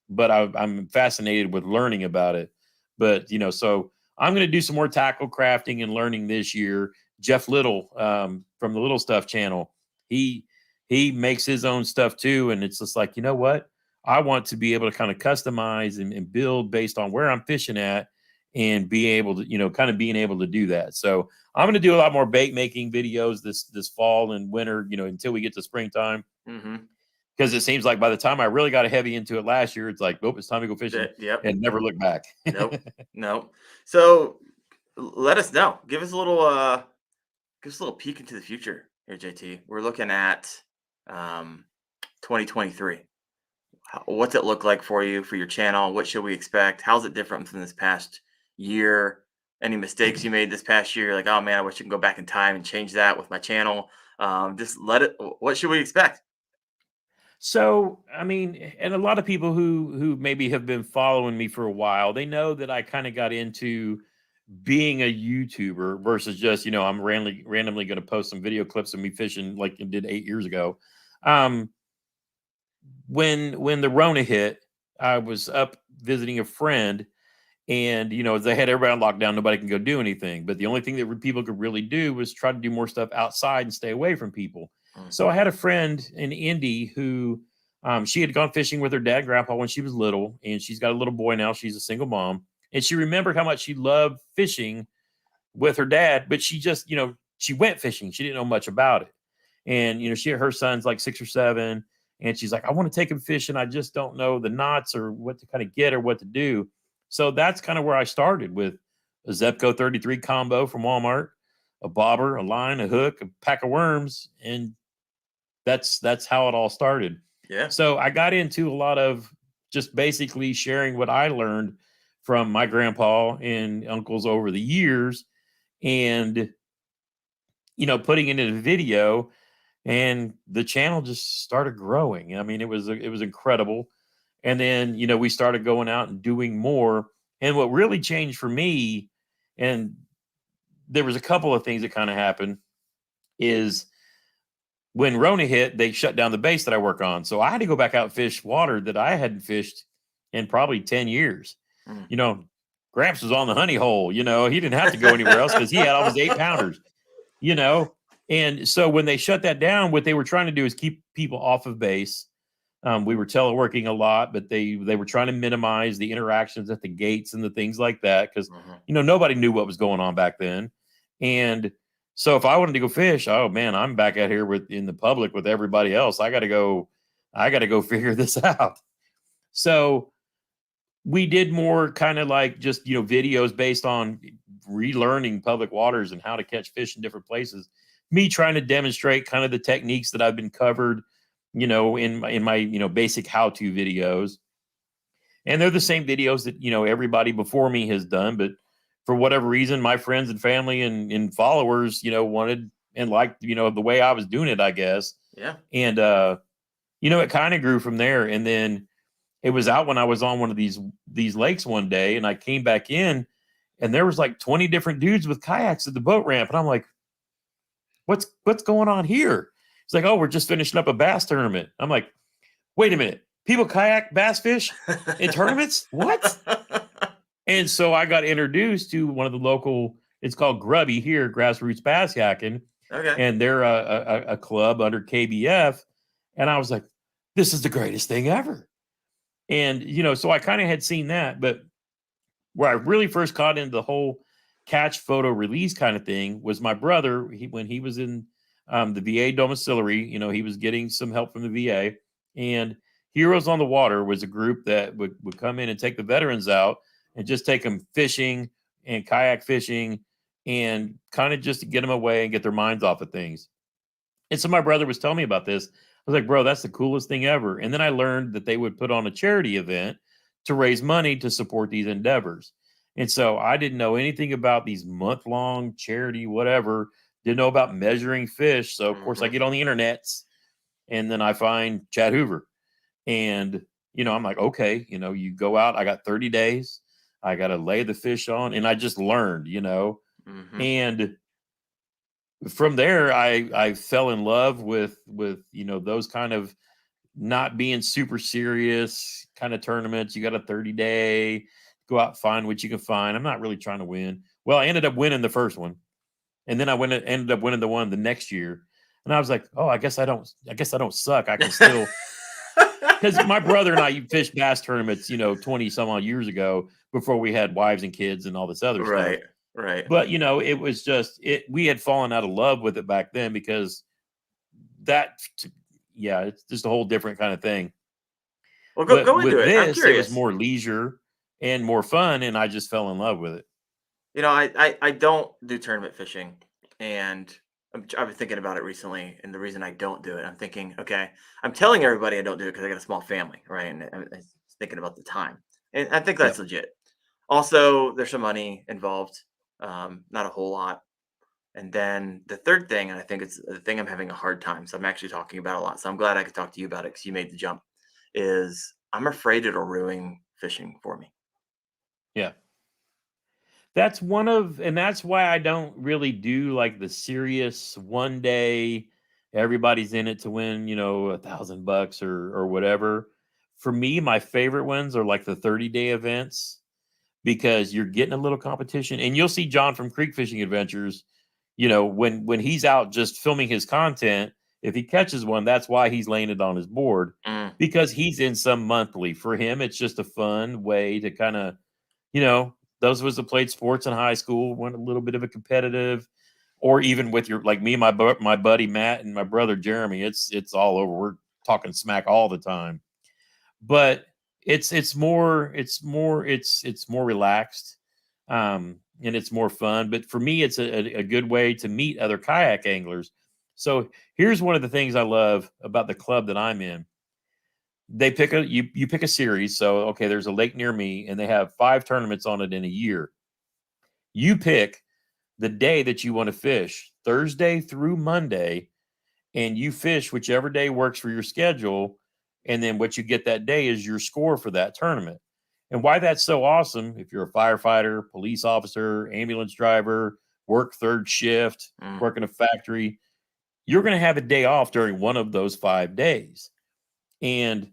but I'm fascinated with learning about it. But, so I'm going to do some more tackle crafting and learning this year. Jeff Little from the Little Stuff channel, he makes his own stuff too. And it's just like, you know what? I want to be able to kind of customize and build based on where I'm fishing at, and be able to, kind of being able to do that. So I'm going to do a lot more bait making videos this fall and winter, until we get to springtime.
Mm-hmm.
Because it seems like by the time I really got heavy into it last year, it's like, nope, it's time to go fishing.
Yep.
And never look back.
Nope. So let us know. Give us a little peek into the future here, JT. We're looking at 2023. What's it look like for you, for your channel? What should we expect? How's it different from this past year? Any mistakes you made this past year? Like, oh man, I wish I could go back in time and change that with my channel. What should we expect?
So, I mean, and a lot of people who maybe have been following me for a while, they know that I kind of got into being a YouTuber versus just, I'm randomly going to post some video clips of me fishing like I did 8 years ago. When the Rona hit, I was up visiting a friend, and they had everybody on lockdown, nobody can go do anything. But the only thing that people could really do was try to do more stuff outside and stay away from people. So I had a friend in Indy who she had gone fishing with her dad and grandpa when she was little, and she's got a little boy now. She's a single mom, and she remembered how much she loved fishing with her dad, but she just, she went fishing. She didn't know much about it. And, her son's like 6 or 7, and she's like, I want to take him fishing. I just don't know the knots or what to kind of get or what to do. So that's kind of where I started, with a Zepco 33 combo from Walmart, a bobber, a line, a hook, a pack of worms, and that's how it all started.
Yeah.
So I got into a lot of just basically sharing what I learned from my grandpa and uncles over the years, and putting it in a video. and the channel just started growing. I mean, it was incredible. And then, we started going out and doing more. And what really changed for me, and there was a couple of things that kind of happened, is when Rona hit, they shut down the base that I work on. So I had to go back out and fish water that I hadn't fished in probably 10 years.
Mm.
Gramps was on the honey hole. He didn't have to go anywhere else because he had all his 8-pounders, And so when they shut that down, what they were trying to do is keep people off of base. We were teleworking a lot, but they were trying to minimize the interactions at the gates and the things like that because, nobody knew what was going on back then. And so if I wanted to go fish, oh man, I'm back out here in the public with everybody else. I got to go figure this out. So we did more kind of like just, videos based on relearning public waters and how to catch fish in different places. Me trying to demonstrate kind of the techniques that I've been covered, in my basic how-to videos. And they're the same videos that, everybody before me has done. But for whatever reason, my friends and family and followers, wanted and liked, the way I was doing it, I guess.
Yeah.
And, it kind of grew from there. And then it was out when I was on one of these lakes one day, and I came back in, and there was like 20 different dudes with kayaks at the boat ramp. And I'm like, what's going on here? It's like, oh, we're just finishing up a bass tournament. I'm like, wait a minute. People kayak bass fish in tournaments? What? And so I got introduced to one of the local, it's called Grubby here, Grassroots Bass Yakking.
Okay.
And they're a club under KBF. And I was like, this is the greatest thing ever. And, so I kind of had seen that. But where I really first caught into the whole catch, photo, release kind of thing was my brother. When he was in the VA domiciliary, he was getting some help from the VA. And Heroes on the Water was a group that would come in and take the veterans out and just take them fishing and kayak fishing and kind of just to get them away and get their minds off of things. And so my brother was telling me about this. I was like, bro, that's the coolest thing ever. And then I learned that they would put on a charity event to raise money to support these endeavors. And so I didn't know anything about these month-long charity, whatever. Didn't know about measuring fish. So, of course, I get on the internets and then I find Chad Hoover. And, I'm like, okay, you go out. I got 30 days. I got to lay the fish on. And I just learned, And from there, I fell in love with those kind of not being super serious kind of tournaments. You got a 30-day, go out, find what you can find. I'm not really trying to win. Well, I ended up winning the first one. And then I ended up winning the one the next year. And I was like, oh, I guess I don't suck. I can still, because my brother and I fished bass tournaments, 20 some odd years ago before we had wives and kids and all this other stuff.
Right.
But, it was just, we had fallen out of love with it back then because it's just a whole different kind of thing.
Well, go into it. I'm curious.
It was more leisure and more fun, and I just fell in love with it.
I don't do tournament fishing, and I've been thinking about it recently. And the reason I don't do it, I'm thinking, okay, I'm telling everybody I don't do it because I got a small family, right? And I'm thinking about the time, and I think that's legit. Also, there's some money involved, not a whole lot. And then the third thing, and I think it's the thing I'm having a hard time. So I'm actually talking about a lot. So I'm glad I could talk to you about it because you made the jump. Is I'm afraid it'll ruin fishing for me.
Yeah. That's that's why I don't really do like the serious one day, everybody's in it to win, $1,000 or whatever. For me, my favorite ones are like the 30-day events because you're getting a little competition. And you'll see John from Creek Fishing Adventures, when he's out just filming his content, if he catches one, that's why he's laying it on his board because he's in some monthly. For him, it's just a fun way to kind of, those of us that played sports in high school, went a little bit of a competitive, or even with like me, my buddy Matt and my brother Jeremy, it's all over. We're talking smack all the time, but it's more relaxed, and it's more fun. But for me, it's a good way to meet other kayak anglers. So here's one of the things I love about the club that I'm in. They pick you pick a series. So, okay, there's a lake near me and they have 5 tournaments on it in a year. You pick the day that you want to fish, Thursday through Monday, and you fish whichever day works for your schedule. And then what you get that day is your score for that tournament. And why that's so awesome, if you're a firefighter, police officer, ambulance driver, work third shift, work in a factory, you're going to have a day off during one of those 5 days. And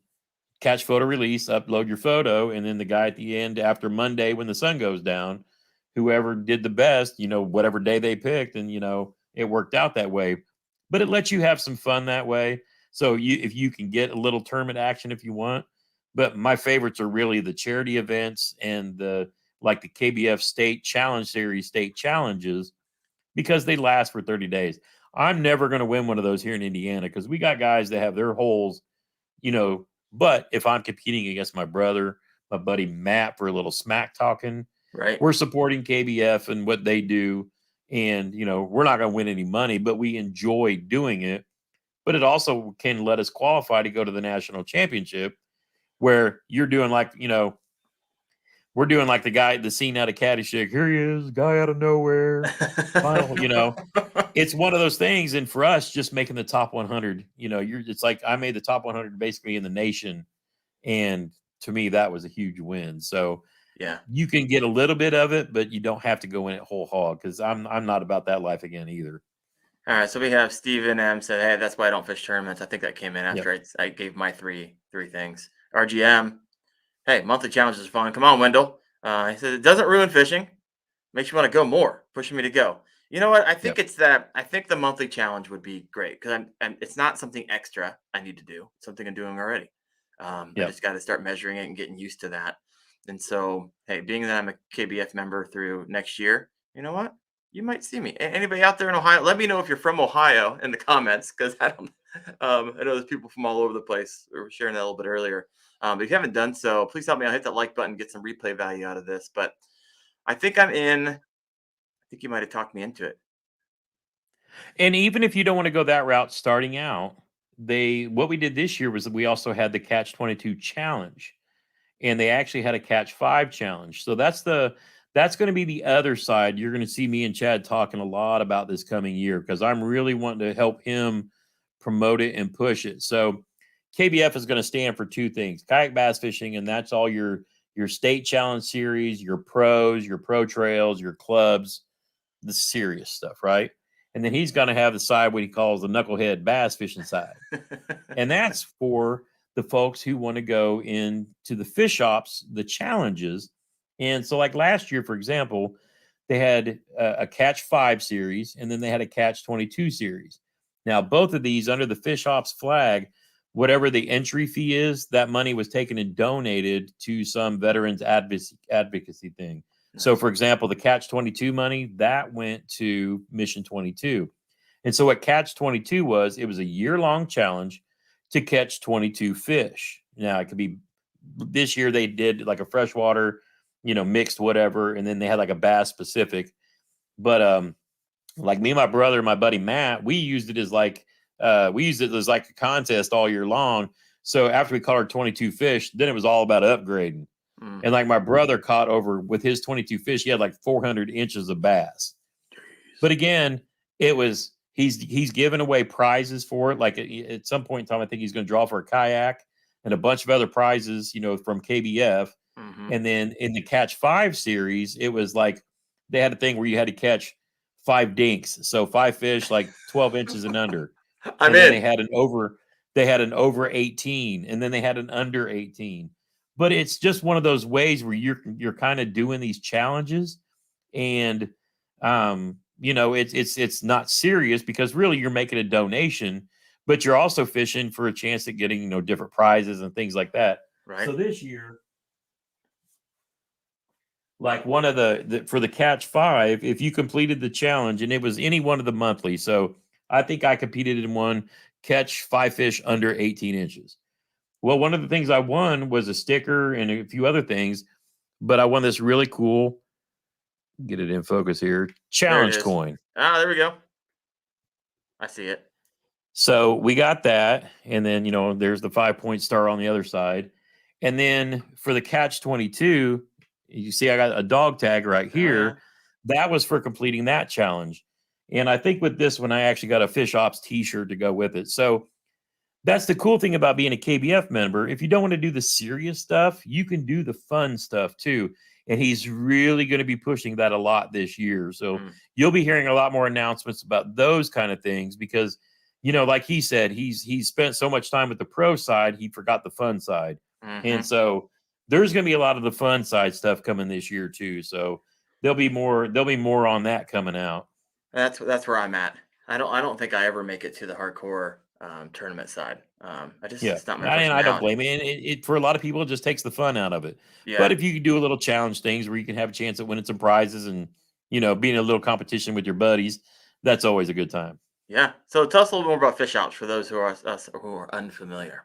catch, photo, release, upload your photo. And then the guy at the end, after Monday, when the sun goes down, whoever did the best, whatever day they picked, and, it worked out that way. But it lets you have some fun that way. So if you can get a little tournament action if you want. But my favorites are really the charity events and the KBF State Challenge Series state challenges, because they last for 30 days. I'm never going to win one of those here in Indiana because we got guys that have their holes, but if I'm competing against my brother, my buddy Matt, for a little smack talking,
right,
we're supporting KBF and what they do. And, we're not going to win any money, but we enjoy doing it. But it also can let us qualify to go to the national championship, where you're doing we're doing like the scene out of Caddyshack. Here he is, guy out of nowhere. Final, it's one of those things. And for us, just making the top 100, it's like I made the top 100 basically in the nation. And to me, that was a huge win. So
yeah,
you can get a little bit of it, but you don't have to go in it whole hog, because I'm not about that life again either.
All right, so we have Steven M said, "Hey, that's why I don't fish tournaments." I think that came in after I gave my three things. RGM, hey, monthly challenges are fun. Come on, Wendell. He said it doesn't ruin fishing. Makes you want to go more, pushing me to go. You know what? I think it's that. I think the monthly challenge would be great because it's not something extra I need to do. It's something I'm doing already. I just got to start measuring it and getting used to that. And so, hey, being that I'm a KBF member through next year, you know what? You might see me. Anybody out there in Ohio? Let me know if you're from Ohio in the comments, because I don't. I know there's people from all over the place. We were sharing that a little bit earlier. But if you haven't done so, please help me out. Hit that like button, get some replay value out of this. But I think I'm in. I think you might have talked me into it.
And even if you don't want to go that route starting out, what we did this year was that we also had the Catch 22 challenge, and they actually had a Catch 5 challenge. So that's going to be the other side. You're going to see me and Chad talking a lot about this coming year, because I'm really wanting to help him promote it and push it. So KBF is going to stand for 2 things: kayak bass fishing, and that's all your state challenge series, your pros, your pro trails, your clubs, the serious stuff, right? And then he's going to have the side what he calls the knucklehead bass fishing side. And that's for the folks who want to go into the fish shops, the challenges. And so like last year, for example, they had a Catch 5 series, and then they had a Catch 22 series. Now, both of these, under the fish shops flag, whatever the entry fee is, that money was taken and donated to some veterans advocacy thing. So, for example, the Catch 22 money, that went to Mission 22. And so what Catch 22 was, it was a year-long challenge to catch 22 fish. Now, it could be, this year they did like a freshwater, mixed whatever, and then they had like a bass specific. But like me and my brother and my buddy Matt, we used it as like a contest all year long. So after we caught our 22 fish, then it was all about upgrading. And like my brother caught over with his 22 fish, he had like 400 inches of bass. But again, it was he's giving away prizes for it. Like at some point in time, I think he's going to draw for a kayak and a bunch of other prizes, from KBF. And then in the Catch 5 series, it was like they had a thing where you had to catch 5 dinks, so 5 fish like 12 inches and under. And then they had an over 18, and then they had an under 18. But it's just one of those ways where you're kind of doing these challenges, and it's not serious, because really you're making a donation, but you're also fishing for a chance at getting different prizes and things like that.
Right.
So this year, like one of for the Catch 5, if you completed the challenge, and it was any one of the monthly, so I think I competed in one, catch 5 fish under 18 inches. Well, one of the things I won was a sticker and a few other things, but I won this really cool, get it in focus here, challenge coin.
Ah, there we go. I see it.
So we got that, and then there's the 5-point star on the other side. And then for the Catch 22, you see I got a dog tag right here. That was for completing that challenge. And I think with this one, I actually got a Fish Ops t-shirt to go with it. So that's the cool thing about being a KBF member. If you don't want to do the serious stuff, you can do the fun stuff too. And he's really going to be pushing that a lot this year. So you'll be hearing a lot more announcements about those kind of things because, like he said, he's spent so much time with the pro side, he forgot the fun side. And so there's going to be a lot of the fun side stuff coming this year too. So there'll be more on that coming out.
That's where I'm at. I don't think I ever make it to the hardcore tournament side.
Yeah,
It's not my
and I don't
personality.
blame it. And it for a lot of people, it just takes the fun out of it.
Yeah,
But if you can do a little challenge things where you can have a chance at winning some prizes and being a little competition with your buddies, that's always a good time.
yeah. So tell us a little more about Fish Ops for those who are us who are unfamiliar.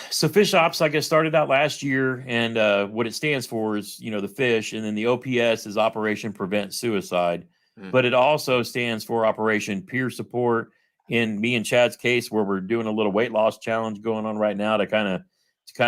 So Fish Ops, like I started out last year, and what it stands for is the fish, and then the OPS is Operation Prevent Suicide,
Mm,
but it also stands for Operation Peer Support. In me and Chad's case, where we're doing a little weight loss challenge going on right now to kind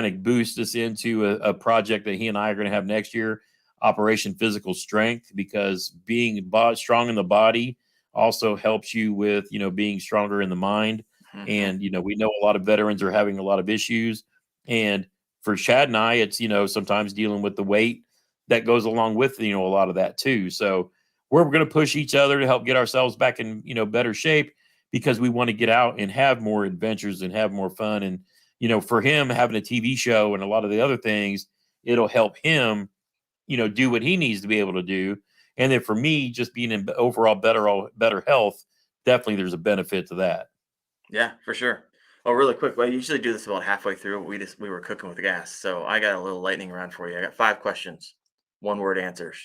of boost us into a project that he and I are going to have next year, Operation Physical Strength, because being strong in the body also helps you with being stronger in the mind.
mhm.
And we know a lot of veterans are having a lot of issues, and for Chad and I, it's sometimes dealing with the weight that goes along with a lot of that too. So we're going to push each other to help get ourselves back in better shape because we want to get out and have more adventures and have more fun. And for him having a TV show and a lot of the other things, it'll help him do what he needs to be able to do. And then for me, just being in overall better health, definitely there's a benefit to that.
Yeah, for sure. Oh, really quick. Well, I usually do this about halfway through. We were cooking with gas, so I got a little lightning round for you. I got 5 questions, one word answers.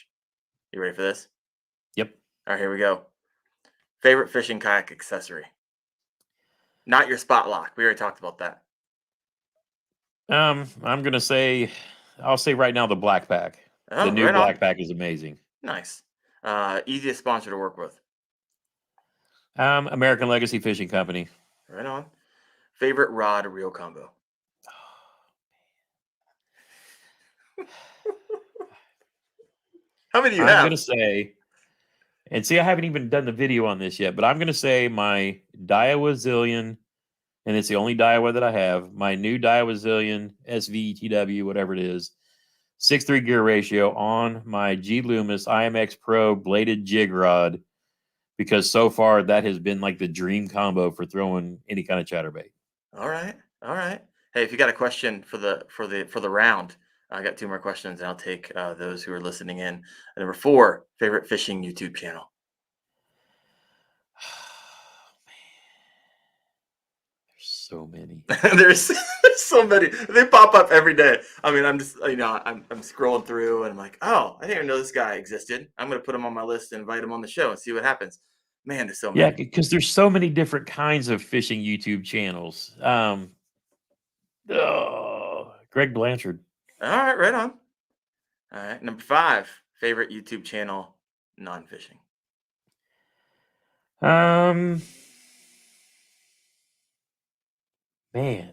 You ready for this?
Yep.
All right, here we go. Favorite fishing kayak accessory? Not your spot lock. We already talked about that.
I'm gonna say, I'll say right now the black pack. The
Oh,
new
right on.
black pack is amazing.
Nice. Easiest sponsor to work with.
American Legacy Fishing Company.
Right on. Favorite rod reel combo. How many do you
I'm
have?
gonna say, and see, I haven't even done the video on this yet, but I'm gonna say my Daiwa Zillion, and it's the only Daiwa that I have. My new Daiwa Zillion SVTW, whatever it is, 6:3 gear ratio on my G Loomis IMX Pro bladed jig rod, because so far that has been like the dream combo for throwing any kind of chatterbait.
All right. All right. Hey, if you got a question for the round, I got 2 more questions, and I'll take those who are listening in. Number 4, favorite fishing YouTube channel.
There's so many.
There's so many. They pop up every day. I mean, I'm just I'm scrolling through, and I'm like, oh, I didn't even know this guy existed. I'm gonna put him on my list and invite him on the show and see what happens. Man, there's so
Yeah,
many.
because there's so many different kinds of fishing YouTube channels. Greg Blanchard.
All right, right on. All right, number 5, favorite YouTube channel, non-fishing.
Um, man,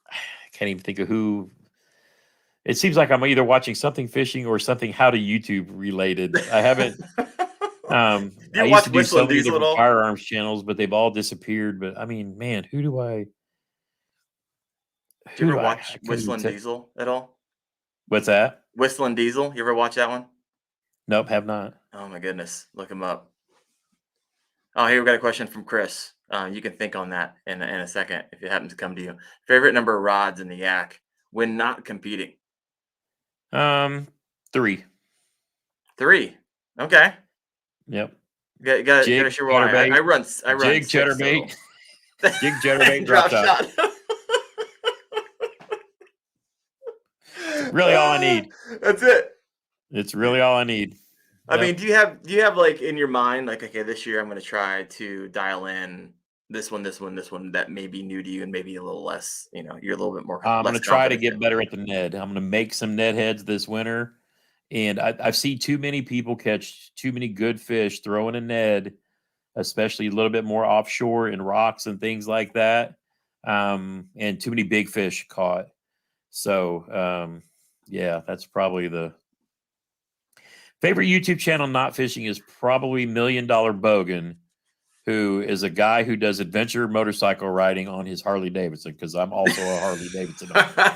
I can't even think of who. It seems like I'm either watching something fishing or something how to YouTube related. I haven't.
Do
I
you
used
watch
to do so
Whistling
many
Diesel at
different
all?
firearms channels, but they've all disappeared. But I mean, man, who do I?
Do you ever
I
watch
couldn't even
Whistling
say.
Diesel at all?
What's that?
Whistling Diesel, you ever watch that one?
Nope, have not.
Oh my goodness, look him up. Oh, here we got a question from Chris. You can think on that in a second if it happens to come to you. Favorite number of rods in the yak when not competing?
Um, 3.
3. Okay.
Yep.
Gotta
Jig,
share why.
chatterbait,
I run
jig,
6
chatterbait,
total.
jig, chatterbait, drop
Drop
shot.
shot.
It's really all I need.
That's it.
It's really all I need.
I mean,
Yep.
do you have like in your mind like, okay, this year I'm going to try to dial in this one that may be new to you and maybe a little less, you're a little bit more
I'm
less
gonna try to
confident in.
get better at the Ned. I'm gonna make some Ned heads this winter, and I see too many people catch too many good fish throwing a Ned, especially a little bit more offshore in rocks and things like that, and too many big fish caught. So Yeah, that's probably the favorite YouTube channel not fishing is probably $1 Million Bogan, who is a guy who does adventure motorcycle riding on his Harley Davidson, because I'm also a Harley Davidson owner.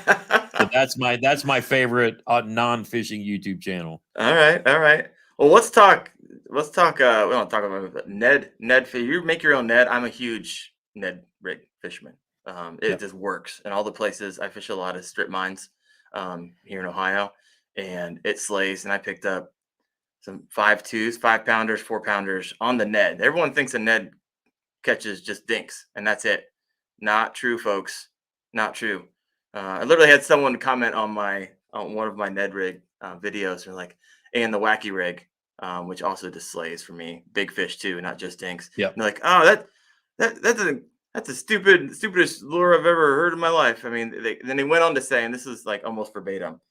So that's my favorite non-fishing YouTube channel.
All right, all right. Well, let's talk. Let's talk. We don't talk about it, but Ned. You make your own Ned. I'm a huge Ned rig fisherman. It
Yep.
just works in all the places. I fish a lot of strip mines here in Ohio, and it slays. And I picked up some 5.2s, 5-pounders, 4-pounders on the Ned. Everyone thinks a Ned catches just dinks, and that's it. Not true, folks. Not true. I literally had someone comment on one of my Ned rig videos, and like, and the wacky rig, which also displays for me big fish too, not just dinks.
Yep.
And they're like, oh, that's a stupidest lure I've ever heard in my life. I mean, then they went on to say, and this is like almost verbatim,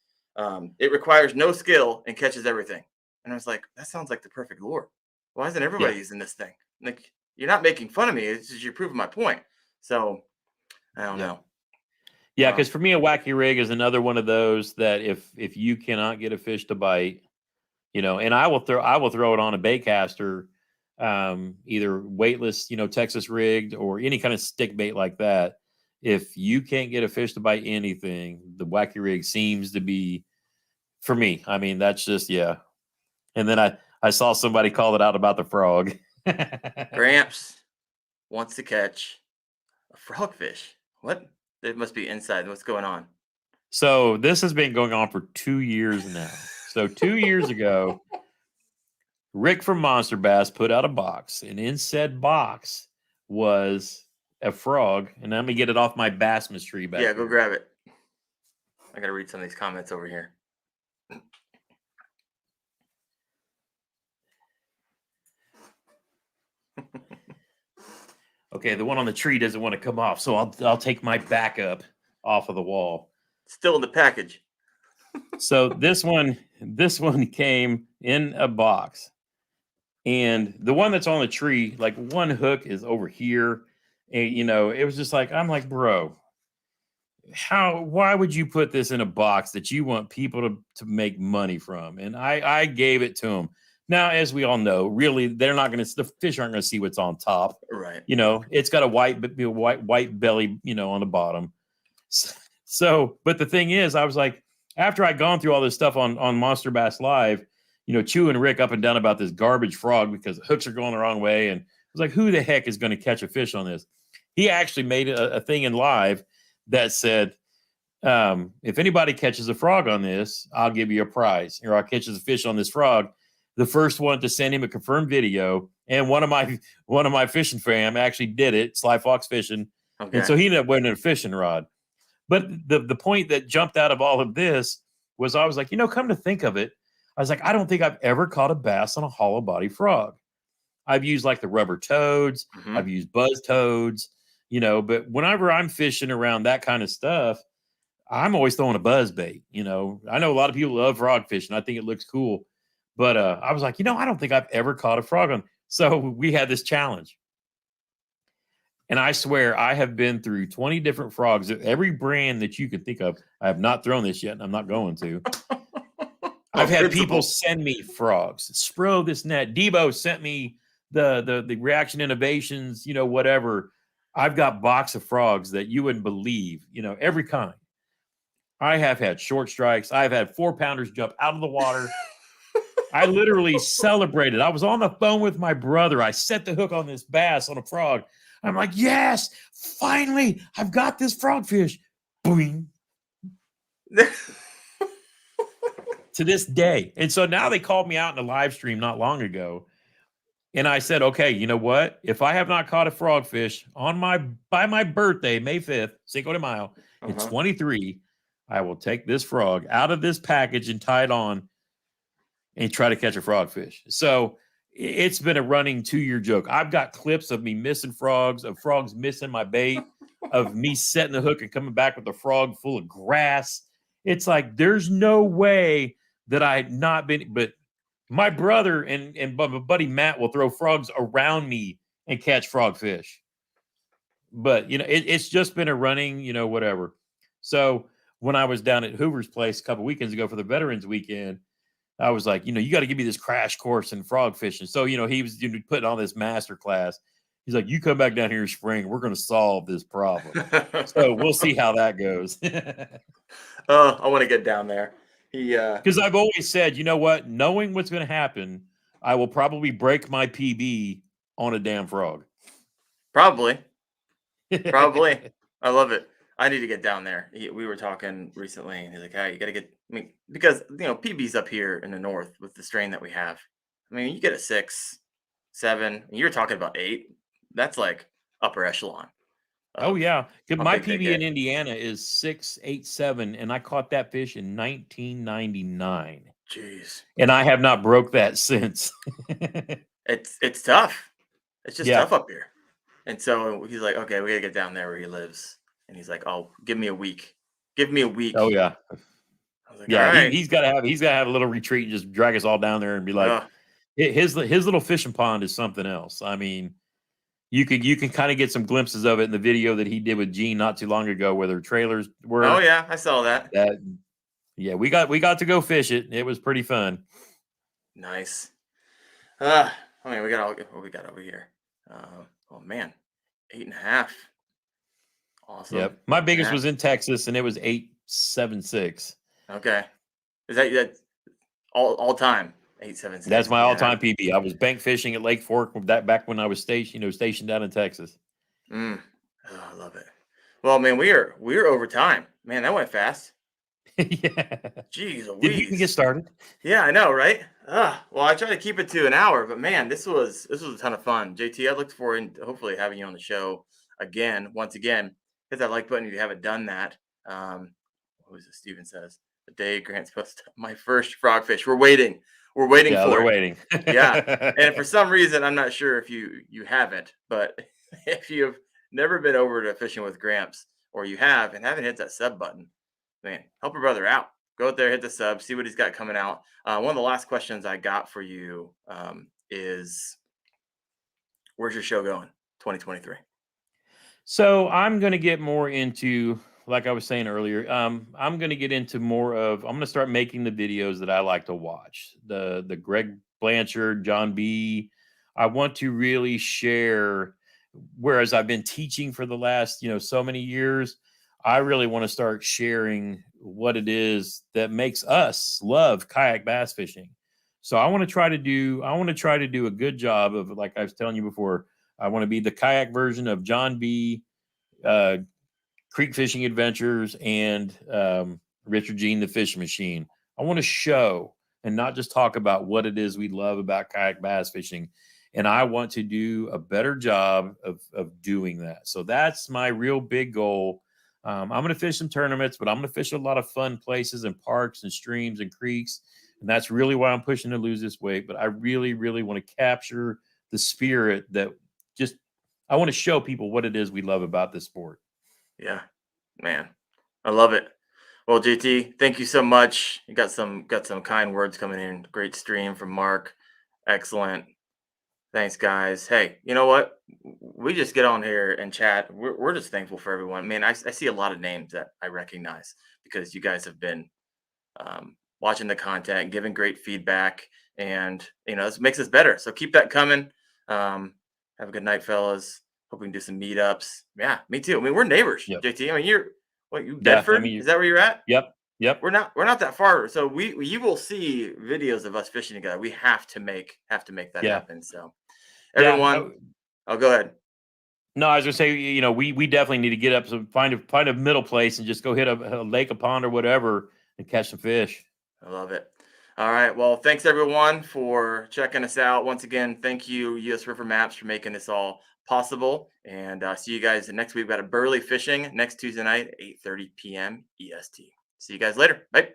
it requires no skill and catches everything. And I was like, that sounds like the perfect lure. Why isn't everybody
Yeah.
using this thing? Like, you're not making fun of me. It's just you're proving my point. So I don't know.
Yeah, because for me, a wacky rig is another one of those that if you cannot get a fish to bite, and I will throw it on a baitcaster, either weightless, Texas rigged or any kind of stick bait like that. If you can't get a fish to bite anything, the wacky rig seems to be for me. I mean, that's just And then I saw somebody call it out about the frog.
Gramps wants to catch a frogfish. What? It must be inside. What's going on?
So this has been going on for 2 years now. So 2 years ago, Rick from Monster Bass put out a box, and in said box was a frog. And let me get it off my Bassmas tree back
Yeah, go
here.
grab it. I gotta read some of these comments over here.
Okay, the one on the tree doesn't want to come off, so I'll take my backup off of the wall.
Still in the package.
So this one came in a box, and the one that's on the tree, like one hook is over here, and it was just like, I'm like, bro, why would you put this in a box that you want people to make money from? And I gave it to him. Now, as we all know, really, the fish aren't going to see what's on top.
Right.
It's got a white belly, on the bottom. So, but the thing is, I was like, after I'd gone through all this stuff on Monster Bass Live, chewing Rick up and down about this garbage frog because hooks are going the wrong way. And I was like, who the heck is going to catch a fish on this? He actually made a thing in live that said, if anybody catches a frog on this, I'll give you a prize. Or I'll catch a fish on this frog. The first one to send him a confirmed video, and one of my fishing fam actually did it, Sly Fox Fishing,
Okay.
and so he ended up winning a fishing rod. But the point that jumped out of all of this was, I was like, come to think of it, I was like, I don't think I've ever caught a bass on a hollow body frog. I've used like the rubber toads, I've used buzz toads, but whenever I'm fishing around that kind of stuff, I'm always throwing a buzz bait. I know a lot of people love frog fishing. I think it looks cool. But I was like, I don't think I've ever caught a frog on. So we had this challenge. And I swear I have been through 20 different frogs. Every brand that you can think of. I have not thrown this yet, and I'm not going to. I've had people send me frogs. Spro this net. Debo sent me the Reaction Innovations, whatever. I've got box of frogs that you wouldn't believe, every kind. I have had short strikes. I've had 4-pounders jump out of the water. I literally celebrated. I was on the phone with my brother. I set the hook on this bass on a frog. I'm like, yes, finally, I've got this frogfish. Boing. To this day. And so now they called me out in a live stream not long ago. And I said, okay, you know what? If I have not caught a frogfish by my birthday, May 5th, Cinco de Mayo, it's 23, I will take this frog out of this package and tie it on and try to catch a frogfish. So it's been a running 2-year joke. I've got clips of me missing frogs, of frogs missing my bait, of me setting the hook and coming back with a frog full of grass. It's like, there's no way that I had not been, but my brother and my buddy Matt will throw frogs around me and catch frogfish. But, it's just been a running, whatever. So when I was down at Hoover's place a couple weekends ago for the Veterans Weekend, I was like, you got to give me this crash course in frog fishing. So, he was putting on this master class. He's like, you come back down here in spring, we're going to solve this problem. So we'll see how that goes.
Oh, I want to get down there.
Because I've always said, you know what? Knowing what's going to happen, I will probably break my PB on a damn frog.
Probably. I love it. I need to get down there. We were talking recently, and he's like, "Hey, you got to get." I mean, because PB's up here in the north with the strain that we have. I mean, you get a 6, 7. And you're talking about 8. That's like upper echelon
Oh
of
yeah,
how
my
big they
PB in
get.
Indiana is 687, and I caught that fish in 1999,
Jeez,
and I have not broke that since.
it's tough. It's just
Yeah.
tough up here. And so he's like, "Okay, we gotta get down there where he lives." And he's like, "Oh, give me a week. Give me a
Oh
week."
yeah.
I was like, "All
Yeah.
right."
He's got to have a little retreat and just drag us all down there and be like,
Uh,
his little fishing pond is something else. I mean, you can kind of get some glimpses of it in the video that he did with Gene not too long ago, where their trailers
oh
were.
yeah, I saw that.
That Yeah, we got to go fish it. It was pretty fun.
Nice. I mean, we got what we got over here. Oh man, 8.5. Awesome.
Yep. My
Eight and a
biggest
half.
was in Texas, and it was 876.
Okay. Is that all time? 8.76,
That's my
8.5.
all-time PB. I was bank fishing at Lake Fork that back when I was stationed down in Texas.
Mm. Oh, I love it. Well, man, we are over time. Man, that went fast.
Yeah.
Jeez
Did we even get
Louise.
started?
Yeah, I know, right? Well, I try to keep it to an hour, but man, this was a ton of fun. JT, I look forward to hopefully having you on the show again, once again. Hit that like button if you haven't done that. What was it? Steven says the day Grant's supposed my first frogfish. We're waiting. We're waiting
Yeah,
for
they're
it.
waiting.
Yeah, and for some reason, I'm not sure if you haven't, but if you've never been over to fishing with Gramps, or you have and haven't hit that sub button, man, help your brother out. Go out there, hit the sub, see what he's got coming out. One of the last questions I got for you is, where's your show going, 2023?
So I'm going to get more into, like I was saying earlier, I'm going to get into I'm going to start making the videos that I like to watch. The Greg Blanchard, John B. I want to really share, whereas I've been teaching for the last, so many years, I really want to start sharing what it is that makes us love kayak bass fishing. So I want to try to do a good job of, like I was telling you before, I want to be the kayak version of John B. Uh, Creek Fishing Adventures and Richard Gene, the Fishing Machine. I want to show and not just talk about what it is we love about kayak bass fishing. And I want to do a better job of doing that. So that's my real big goal. I'm going to fish some tournaments, but I'm going to fish a lot of fun places and parks and streams and creeks. And that's really why I'm pushing to lose this weight. But I really, really want to capture the spirit that just I want to show people what it is we love about this sport.
Yeah, man, I love it. Well, JT, thank you so much. You got some kind words coming in. Great stream from Mark. Excellent. Thanks, guys. Hey, you know what? We just get on here and chat. We're just thankful for everyone. Man, I see a lot of names that I recognize because you guys have been watching the content, giving great feedback, and this makes us better. So keep that coming. Have a good night, fellas. Hope we can do some meetups. Yeah, me too. I mean, we're neighbors,
Yep.
JT. I mean, you're you
Yeah. I
Bedford?
mean,
Is that where you're at?
yep. Yep.
We're not that far. So you will see videos of us fishing together. We have to make that
Yeah.
happen. So
Yeah.
everyone, oh, go ahead.
No, I was gonna say, we definitely need to get up, some find a middle place and just go hit a lake, a pond, or whatever, and catch some fish.
I love it. All right. Well, thanks everyone for checking us out. Once again, thank you, US River Maps, for making this all possible. And see you guys next week. We've got a Burley fishing next Tuesday night, 8:30 p.m. EST. See you guys later. Bye.